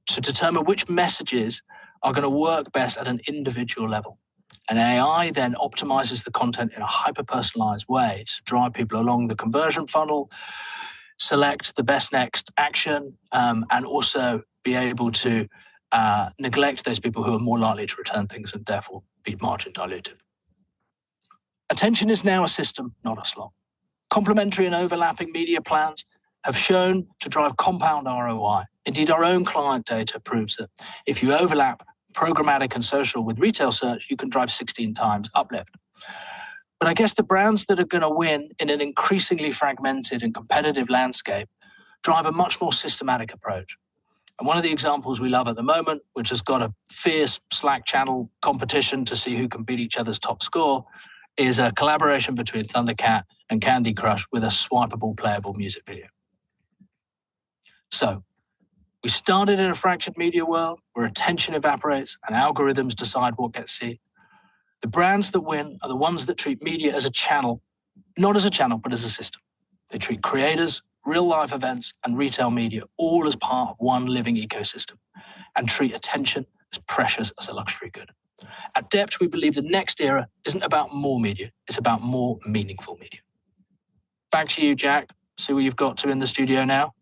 to determine which messages are going to work best at an individual level. And AI then optimizes the content in a hyper-personalized way to drive people along the conversion funnel, select the best next action, and also be able to neglect those people who are more likely to return things and therefore be margin dilutive. Attention is now a system, not a slot. Complementary and overlapping media plans have shown to drive compound ROI. Indeed, our own client data proves that if you overlap programmatic and social with retail search, you can drive 16 times uplift. But I guess the brands that are going to win in an increasingly fragmented and competitive landscape drive a much more systematic approach. And one of the examples we love at the moment, which has got a fierce Slack channel competition to see who can beat each other's top score, is a collaboration between Thundercat and Candy Crush with a swipeable, playable music video. So, we started in a fractured media world where attention evaporates and algorithms decide what gets seen. The brands that win are the ones that treat media as a channel, not as a channel, but as a system. They treat creators, real-life events, and retail media all as part of one living ecosystem and treat attention as precious as a luxury good. At DEPT, we believe the next era isn't about more media, it's about more meaningful media. Back to you, Jack. See what you've got to in the studio now.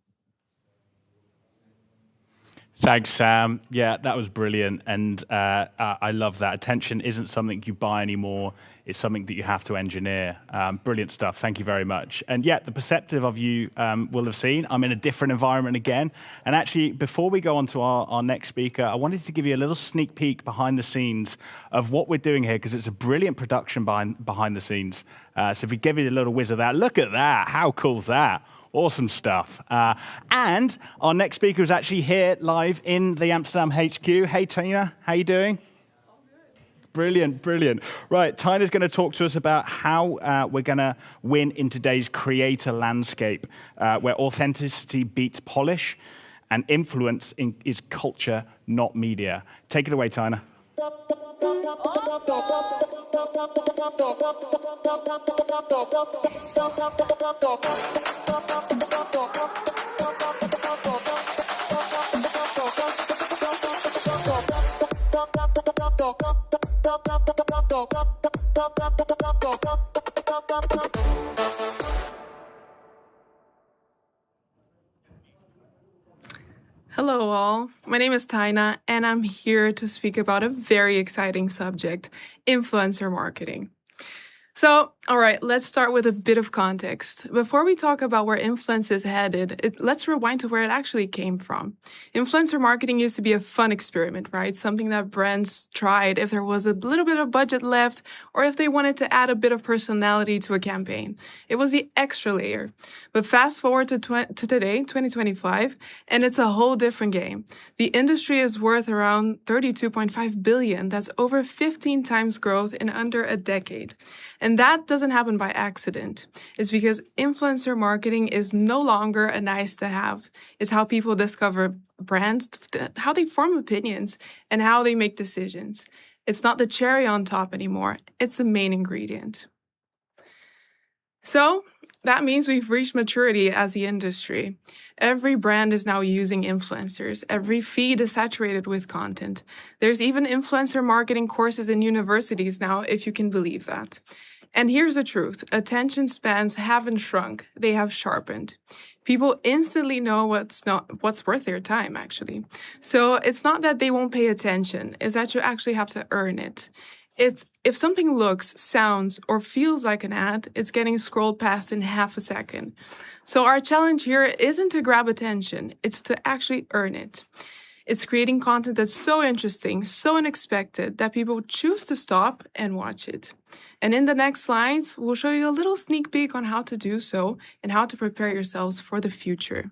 Thanks, Sam. Yeah, that was brilliant. And I love that. Attention isn't something you buy anymore. It's something that you have to engineer. Brilliant stuff. Thank you very much. And yeah, the perceptive of you will have seen, I'm in a different environment again. And actually, before we go on to our next speaker, I wanted to give you a little sneak peek behind the scenes of what we're doing here, because it's a brilliant production behind the scenes. So if we give you a little whiz of that, look at that. How cool is that? Awesome stuff. And our next speaker is actually here live in the Amsterdam HQ. Hey, Tina, how you doing? All good. Brilliant, brilliant. Right, Tina's going to talk to us about how we're going to win in today's creator landscape, where authenticity beats polish and influence is culture, not media. Take it away, Tina. Hello all, my name is Tina and I'm here to speak about a very exciting subject, influencer marketing. So, all right, let's start with a bit of context. Before we talk about where influence is headed, let's rewind to where it actually came from. Influencer marketing used to be a fun experiment, right? Something that brands tried if there was a little bit of budget left or if they wanted to add a bit of personality to a campaign. It was the extra layer. But fast forward to today, 2025, and it's a whole different game. The industry is worth around $32.5 billion. That's over 15 times growth in under a decade. And that doesn't happen by accident. It's because influencer marketing is no longer a nice to have. It's how people discover brands, how they form opinions, and how they make decisions. It's not the cherry on top anymore. It's the main ingredient. So that means we've reached maturity as the industry. Every brand is now using influencers. Every feed is saturated with content. There's even influencer marketing courses in universities now, if you can believe that. And here's the truth. Attention spans haven't shrunk. They have sharpened. People instantly know what's worth their time, actually. So it's not that they won't pay attention. It's that you actually have to earn it. If something looks, sounds, or feels like an ad, it's getting scrolled past in half a second. So our challenge here isn't to grab attention, it's to actually earn it. It's creating content that's so interesting, so unexpected, that people choose to stop and watch it. And in the next slides, we'll show you a little sneak peek on how to do so and how to prepare yourselves for the future.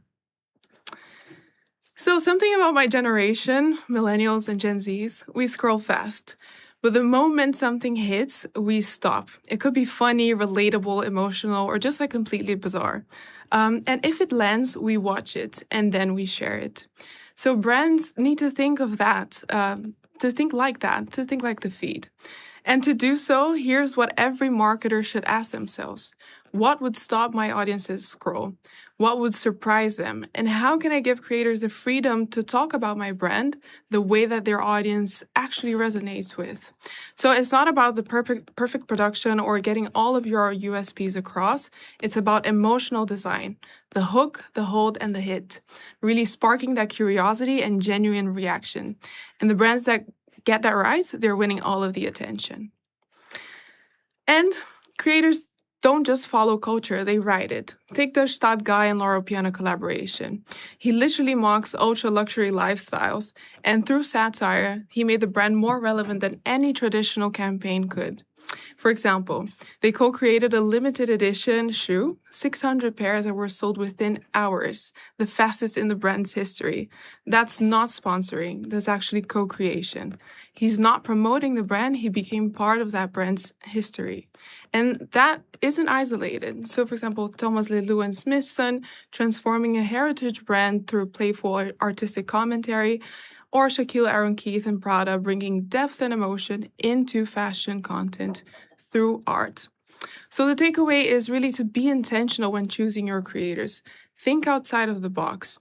So something about my generation, millennials and Gen Zs, we scroll fast. But the moment something hits, we stop. It could be funny, relatable, emotional, or just like completely bizarre. And if it lands, we watch it and then we share it. So brands need to think of that, to think like the feed. And to do so, here's what every marketer should ask themselves. What would stop my audience's scroll? What would surprise them? And how can I give creators the freedom to talk about my brand the way that their audience actually resonates with? So it's not about the perfect production or getting all of your USPs across. It's about emotional design, the hook, the hold, and the hit, really sparking that curiosity and genuine reaction. And the brands that get that right, they're winning all of the attention. And creators don't just follow culture, they write it. Take the Stad Guy and Laura Piana collaboration. He literally mocks ultra-luxury lifestyles, and through satire, he made the brand more relevant than any traditional campaign could. For example, they co-created a limited edition shoe, 600 pairs that were sold within hours, the fastest in the brand's history. That's not sponsoring, that's actually co-creation. He's not promoting the brand, he became part of that brand's history. And that isn't isolated. So for example, Thomas Leloup and Smithson transforming a heritage brand through playful artistic commentary, or Shaquille Aaron Keith and Prada bringing depth and emotion into fashion content through art. So the takeaway is really to be intentional when choosing your creators. Think outside of the box.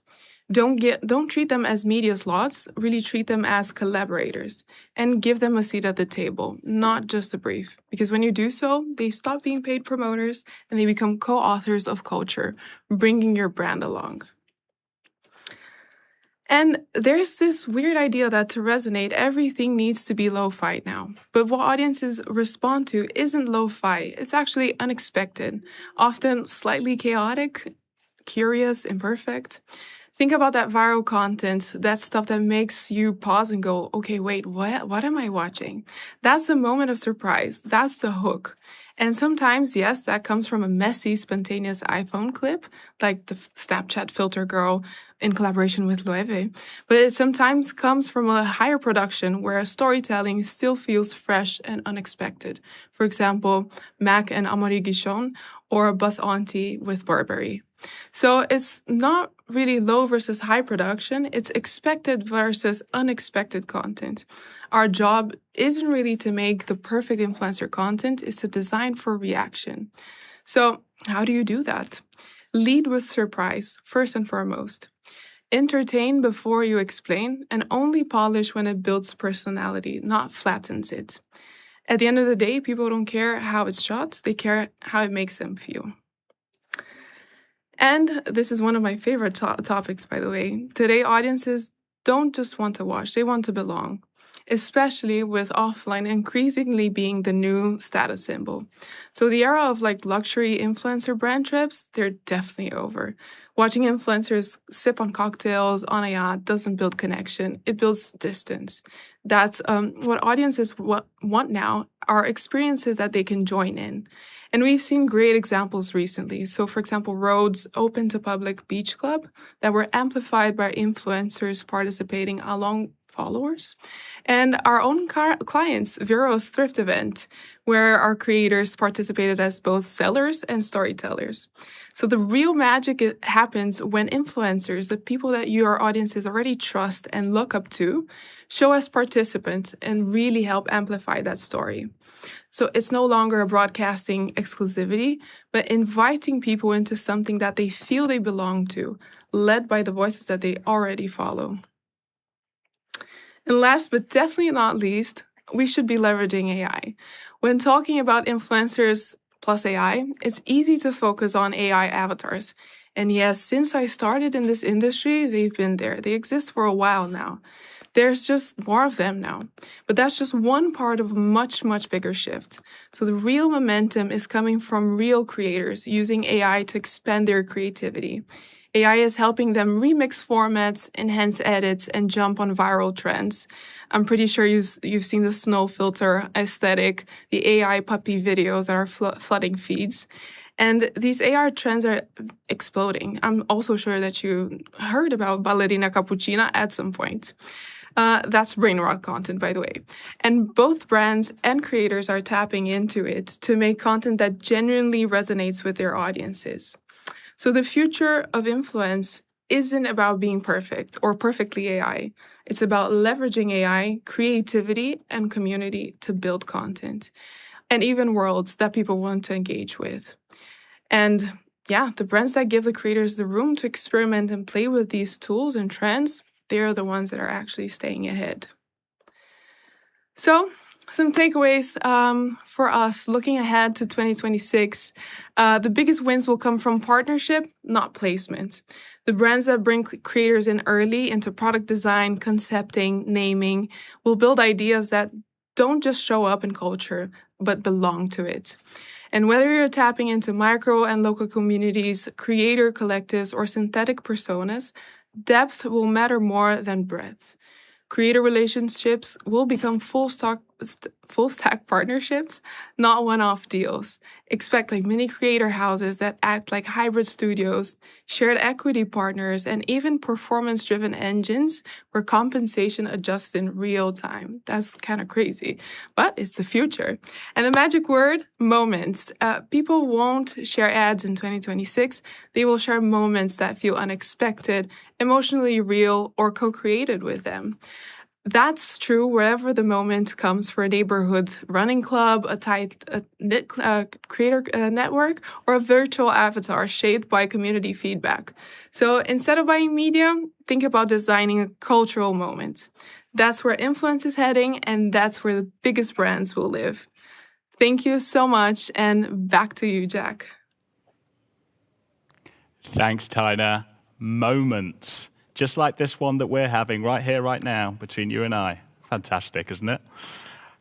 Don't treat them as media slots, really treat them as collaborators and give them a seat at the table, not just a brief. Because when you do so, they stop being paid promoters and they become co-authors of culture, bringing your brand along. And there's this weird idea that to resonate, everything needs to be lo-fi now. But what audiences respond to isn't lo-fi. It's actually unexpected, often slightly chaotic, curious, imperfect. Think about that viral content, that stuff that makes you pause and go, okay, wait, what am I watching? That's the moment of surprise. That's the hook. And sometimes, yes, that comes from a messy, spontaneous iPhone clip, like the Snapchat filter girl in collaboration with Loewe. But it sometimes comes from a higher production where storytelling still feels fresh and unexpected. For example, Mac and Amaury Guichon or Buzz Auntie with Burberry. So it's not really low versus high production, it's expected versus unexpected content. Our job isn't really to make the perfect influencer content, it's to design for reaction. So how do you do that? Lead with surprise, first and foremost. Entertain before you explain, and only polish when it builds personality, not flattens it. At the end of the day, people don't care how it's shot, they care how it makes them feel. And this is one of my favorite topics, by the way. Today, audiences don't just want to watch, they want to belong, especially with offline increasingly being the new status symbol. So the era of luxury influencer brand trips, they're definitely over. Watching influencers sip on cocktails on a yacht doesn't build connection, it builds distance. That's what audiences want now are experiences that they can join in. And we've seen great examples recently. So for example, Rhodes open to public beach club that were amplified by influencers participating along followers. And our own clients, Vero's Thrift event, where our creators participated as both sellers and storytellers. So the real magic happens when influencers, the people that your audiences already trust and look up to, show as participants and really help amplify that story. So it's no longer a broadcasting exclusivity, but inviting people into something that they feel they belong to, led by the voices that they already follow. And last but definitely not least, we should be leveraging AI. When talking about influencers plus AI, it's easy to focus on AI avatars. And yes, since I started in this industry, they've been there. They exist for a while now. There's just more of them now. But that's just one part of a much, much bigger shift. So the real momentum is coming from real creators using AI to expand their creativity. AI is helping them remix formats, enhance edits, and jump on viral trends. I'm pretty sure you've seen the snow filter aesthetic, the AI puppy videos that are flooding feeds. And these AI trends are exploding. I'm also sure that you heard about Ballerina Cappuccina at some point. That's brain rot content, by the way. And both brands and creators are tapping into it to make content that genuinely resonates with their audiences. So the future of influence isn't about being perfect or perfectly AI. It's about leveraging AI, creativity, and community to build content, and even worlds that people want to engage with. And yeah, the brands that give the creators the room to experiment and play with these tools and trends, they're the ones that are actually staying ahead. So, some takeaways for us looking ahead to 2026. The biggest wins will come from partnership, not placement. The brands that bring creators in early into product design, concepting, naming, will build ideas that don't just show up in culture, but belong to it. And whether you're tapping into micro and local communities, creator collectives, or synthetic personas, depth will matter more than breadth. Creator relationships will become full stack partnerships, not one-off deals. Expect like mini creator houses that act like hybrid studios, shared equity partners, and even performance-driven engines where compensation adjusts in real time. That's kind of crazy, but it's the future. And the magic word, moments. People won't share ads in 2026. They will share moments that feel unexpected, emotionally real, or co-created with them. That's true wherever the moment comes for a neighborhood running club, a tight-knit creator network, or a virtual avatar shaped by community feedback. So instead of buying media, think about designing a cultural moment. That's where influence is heading, and that's where the biggest brands will live. Thank you so much, and back to you, Jack. Thanks, Tina. Moments. Just like this one that we're having right here, right now, between you and I. Fantastic, isn't it?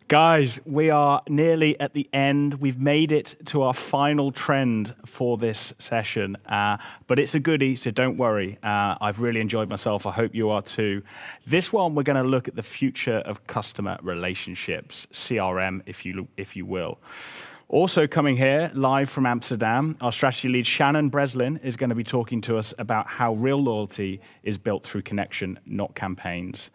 Guys, we are nearly at the end. We've made it to our final trend for this session, but it's a goodie, so don't worry. I've really enjoyed myself. I hope you are too. This one, we're going to look at the future of customer relationships, CRM, if you will. Also coming here, live from Amsterdam, our strategy lead, Shannon Breslin, is going to be talking to us about how real loyalty is built through connection, not campaigns.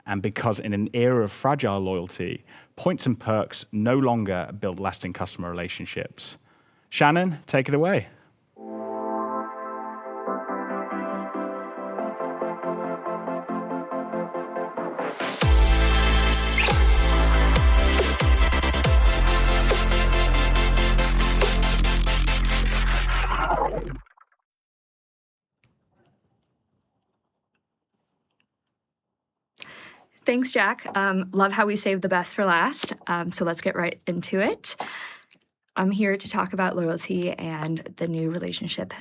And because in an era of fragile loyalty, points and perks no longer build lasting customer relationships. Shannon, take it away. Thanks, Jack. Love how we saved the best for last. So let's get right into it. I'm here to talk about loyalty and the new relationship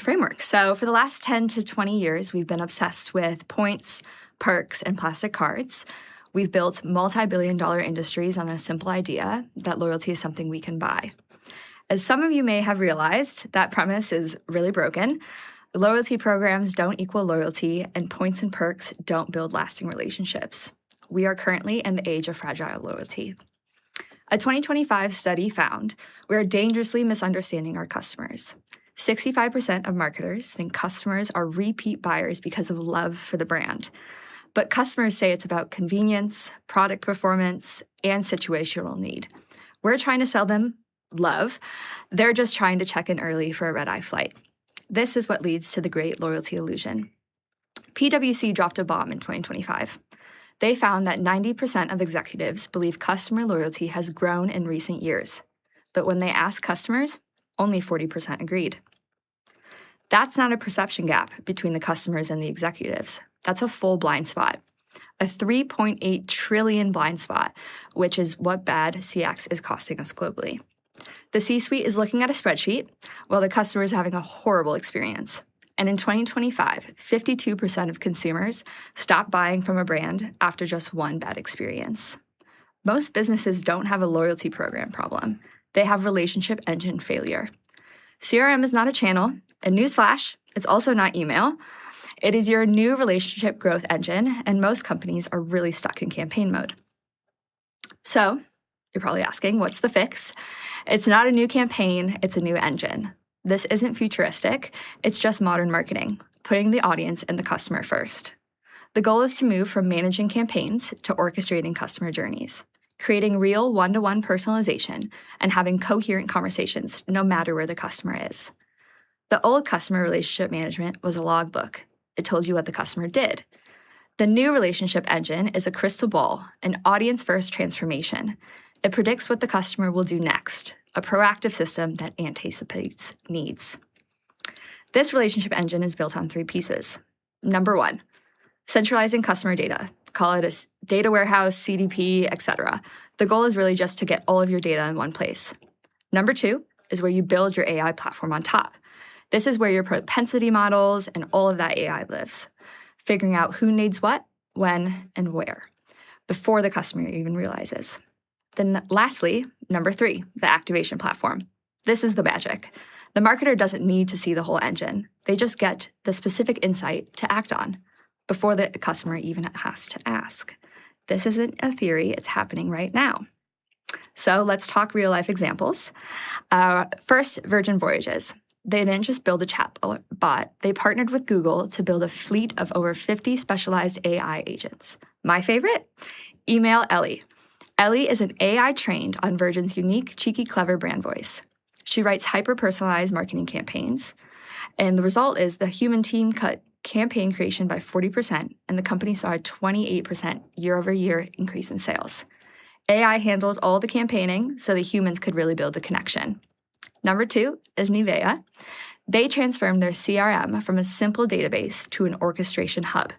framework. So for the last 10 to 20 years, we've been obsessed with points, perks, and plastic cards. We've built multi-billion-dollar industries on a simple idea that loyalty is something we can buy. As some of you may have realized, that premise is really broken. Loyalty programs don't equal loyalty, and points and perks don't build lasting relationships. We are currently in the age of fragile loyalty. A 2025 study found we are dangerously misunderstanding our customers. 65% of marketers think customers are repeat buyers because of love for the brand. But customers say it's about convenience, product performance, and situational need. We're trying to sell them love. They're just trying to check in early for a red-eye flight. This is what leads to the great loyalty illusion. PwC dropped a bomb in 2025. They found that 90% of executives believe customer loyalty has grown in recent years. But when they asked customers, only 40% agreed. That's not a perception gap between the customers and the executives. That's a full blind spot. A 3.8 trillion blind spot, which is what bad CX is costing us globally. The C-suite is looking at a spreadsheet while the customer is having a horrible experience. And in 2025, 52% of consumers stopped buying from a brand after just one bad experience. Most businesses don't have a loyalty program problem. They have relationship engine failure. CRM is not a channel, and newsflash, it's also not email. It is your new relationship growth engine, and most companies are really stuck in campaign mode. So, you're probably asking, what's the fix? It's not a new campaign, it's a new engine. This isn't futuristic, it's just modern marketing, putting the audience and the customer first. The goal is to move from managing campaigns to orchestrating customer journeys, creating real one-to-one personalization, and having coherent conversations no matter where the customer is. The old customer relationship management was a logbook. It told you what the customer did. The new relationship engine is a crystal ball, an audience-first transformation. It predicts what the customer will do next, a proactive system that anticipates needs. This relationship engine is built on 3 pieces. Number 1, centralizing customer data. Call it a data warehouse, CDP, etc. The goal is really just to get all of your data in one place. Number 2 is where you build your AI platform on top. This is where your propensity models and all of that AI lives, figuring out who needs what, when, and where, before the customer even realizes. Then lastly, number 3, the activation platform. This is the magic. The marketer doesn't need to see the whole engine. They just get the specific insight to act on before the customer even has to ask. This isn't a theory, it's happening right now. So let's talk real-life examples. First, Virgin Voyages. They didn't just build a chatbot, they partnered with Google to build a fleet of over 50 specialized AI agents. My favorite? Email Ellie. Ellie is an AI trained on Virgin's unique, cheeky, clever brand voice. She writes hyper-personalized marketing campaigns, and the result is the human team cut campaign creation by 40%, and the company saw a 28% year-over-year increase in sales. AI handled all the campaigning so the humans could really build the connection. Number 2 is Nivea. They transformed their CRM from a simple database to an orchestration hub.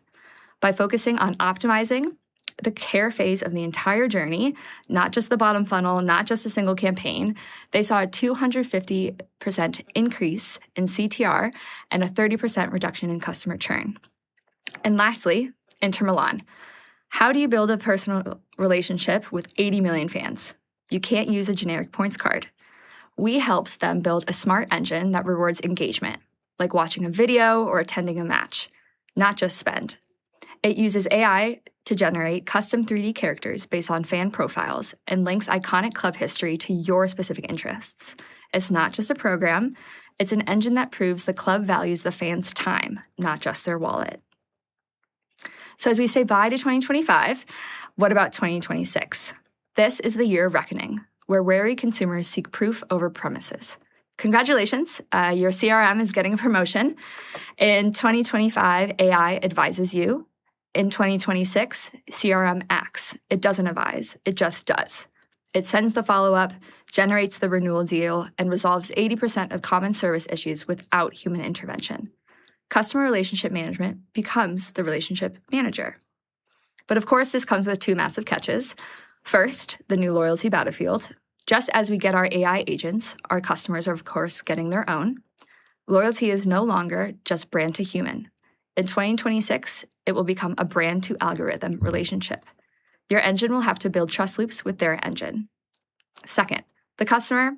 By focusing on optimizing the care phase of the entire journey, not just the bottom funnel, not just a single campaign, they saw a 250% increase in CTR and a 30% reduction in customer churn. And lastly, Inter Milan. How do you build a personal relationship with 80 million fans? You can't use a generic points card. We helped them build a smart engine that rewards engagement, like watching a video or attending a match, not just spend. It uses AI to generate custom 3D characters based on fan profiles and links iconic club history to your specific interests. It's not just a program, it's an engine that proves the club values the fans' time, not just their wallet. So as we say bye to 2025, what about 2026? This is the year of reckoning, where wary consumers seek proof over promises. Congratulations, your CRM is getting a promotion. In 2025, AI advises you. In 2026, CRM acts. It doesn't advise, it just does. It sends the follow-up, generates the renewal deal, and resolves 80% of common service issues without human intervention. Customer relationship management becomes the relationship manager. But of course, this comes with 2 massive catches. First, the new loyalty battlefield. Just as we get our AI agents, our customers are, of course, getting their own. Loyalty is no longer just brand to human. In 2026, it will become a brand to algorithm relationship. Your engine will have to build trust loops with their engine. Second, the customer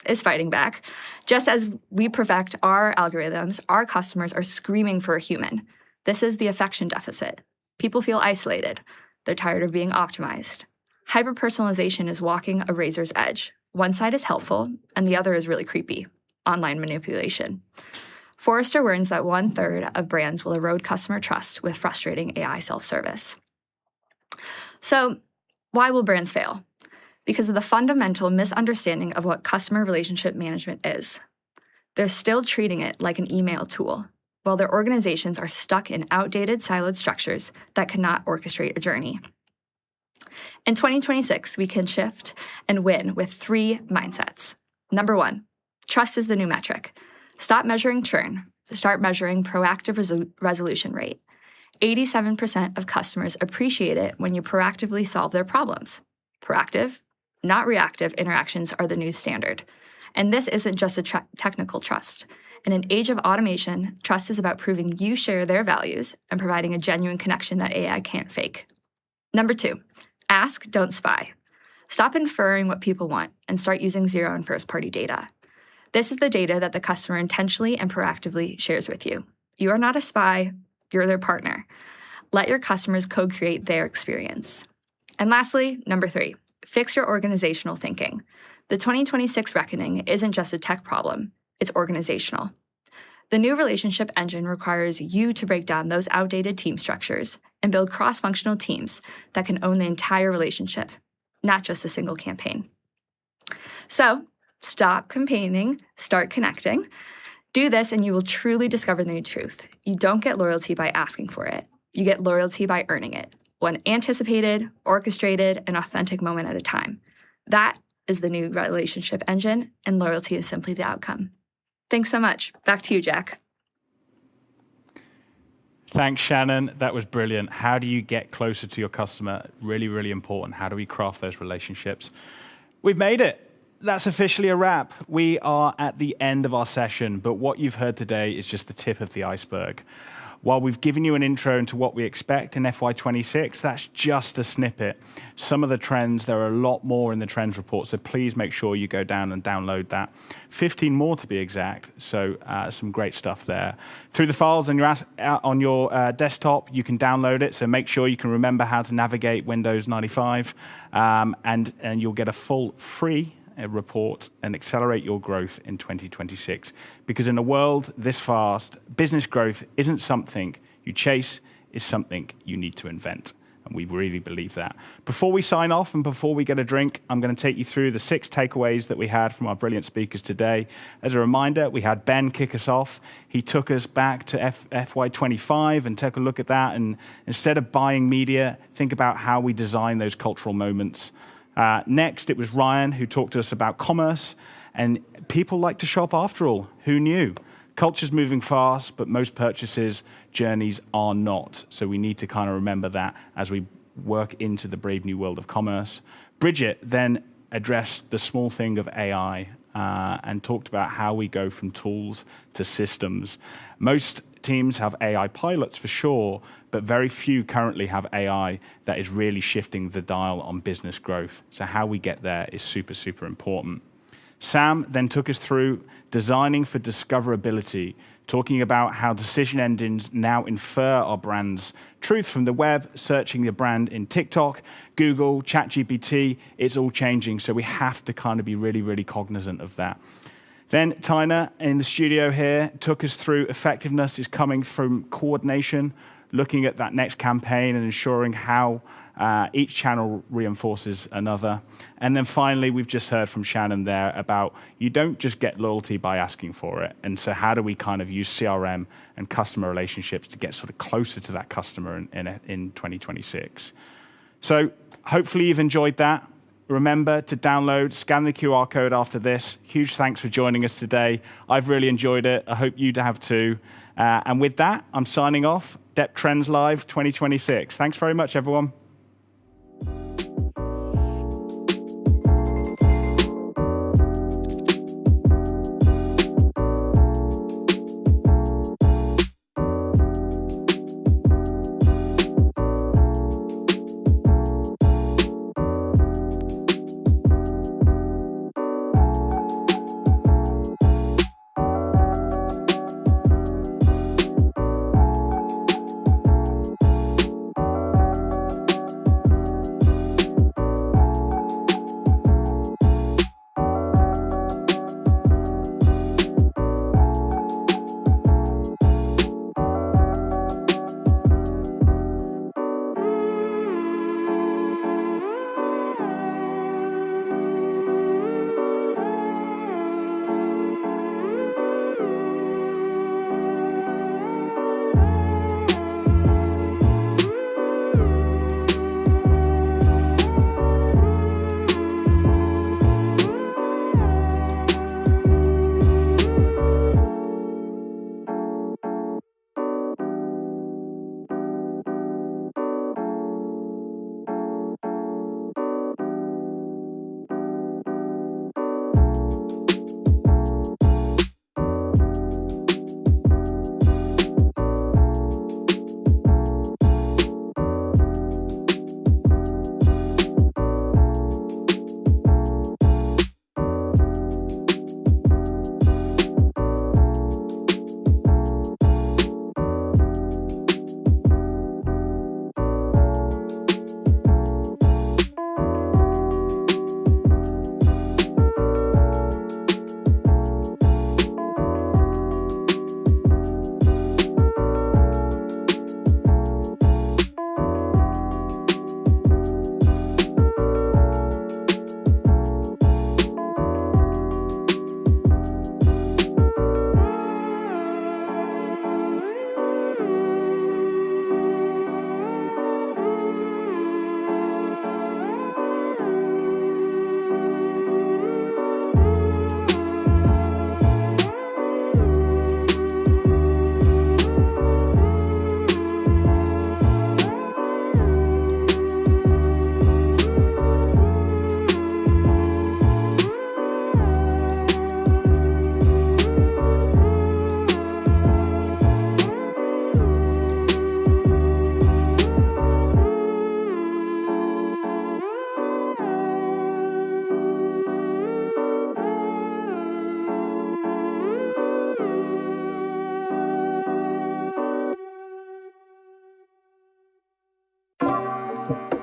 is fighting back. Just as we perfect our algorithms, our customers are screaming for a human. This is the affection deficit. People feel isolated. They're tired of being optimized. Hyper-personalization is walking a razor's edge. One side is helpful, and the other is really creepy. Online manipulation. Forrester warns that 1/3 of brands will erode customer trust with frustrating AI self-service. So, why will brands fail? Because of the fundamental misunderstanding of what customer relationship management is. They're still treating it like an email tool, while their organizations are stuck in outdated, siloed structures that cannot orchestrate a journey. In 2026, we can shift and win with 3 mindsets. Number 1, trust is the new metric. Stop measuring churn. Start measuring proactive resolution rate. 87% of customers appreciate it when you proactively solve their problems. Proactive, not reactive interactions are the new standard. And this isn't just a technical trust. In an age of automation, trust is about proving you share their values and providing a genuine connection that AI can't fake. Number 2, ask, don't spy. Stop inferring what people want and start using zero and first-party data. This is the data that the customer intentionally and proactively shares with you. You are not a spy, you're their partner. Let your customers co-create their experience. And lastly, number 3, fix your organizational thinking. The 2026 reckoning isn't just a tech problem, it's organizational. The new relationship engine requires you to break down those outdated team structures and build cross-functional teams that can own the entire relationship, not just a single campaign. So, stop campaigning, start connecting. Do this and you will truly discover the new truth. You don't get loyalty by asking for it. You get loyalty by earning it, one anticipated, orchestrated, and authentic moment at a time. That is the new relationship engine, and loyalty is simply the outcome. Thanks so much. Back to you, Jack. Thanks, Shannon. That was brilliant. How do you get closer to your customer? Really, really important. How do we craft those relationships? We've made it. That's officially a wrap. We are at the end of our session, but what you've heard today is just the tip of the iceberg. While we've given you an intro into what we expect in FY26, that's just a snippet. Some of the trends, there are a lot more in the trends report, so please make sure you go down and download that. 15 more to be exact, so some great stuff there. Through the files on your desktop, you can download it, so make sure you can remember how to navigate Windows 95, and you'll get a full free report and accelerate your growth in 2026. Because in a world this fast, business growth isn't something you chase, it's something you need to invent. And we really believe that. Before we sign off and before we get a drink, I'm going to take you through the 6 takeaways that we had from our brilliant speakers today. As a reminder, we had Ben kick us off. He took us back to FY25 and took a look at that. And instead of buying media, think about how we design those cultural moments. Next, it was Ryan who talked to us about commerce, and people like to shop after all. Who knew? Culture's moving fast, but most purchases journeys are not. So we need to kind of remember that as we work into the brave new world of commerce. Bridget then addressed the small thing of AI and talked about how we go from tools to systems. Most teams have AI pilots for sure, but very few currently have AI that is really shifting the dial on business growth. So how we get there is super, super important. Sam then took us through designing for discoverability, talking about how decision engines now infer our brand's truth from the web, searching the brand in TikTok, Google, ChatGPT. It's all changing, so we have to kind of be really, really cognizant of that. Then Tina in the studio here took us through effectiveness is coming from coordination, looking at that next campaign and ensuring how each channel reinforces another. And then finally, we've just heard from Shannon there about you don't just get loyalty by asking for it. And so how do we kind of use CRM and customer relationships to get sort of closer to that customer in 2026? So hopefully you've enjoyed that. Remember to download, scan the QR code after this. Huge thanks for joining us today. I've really enjoyed it. I hope you have too. And with that, I'm signing off. DEPT Trends Live 2026. Thanks very much, everyone. you.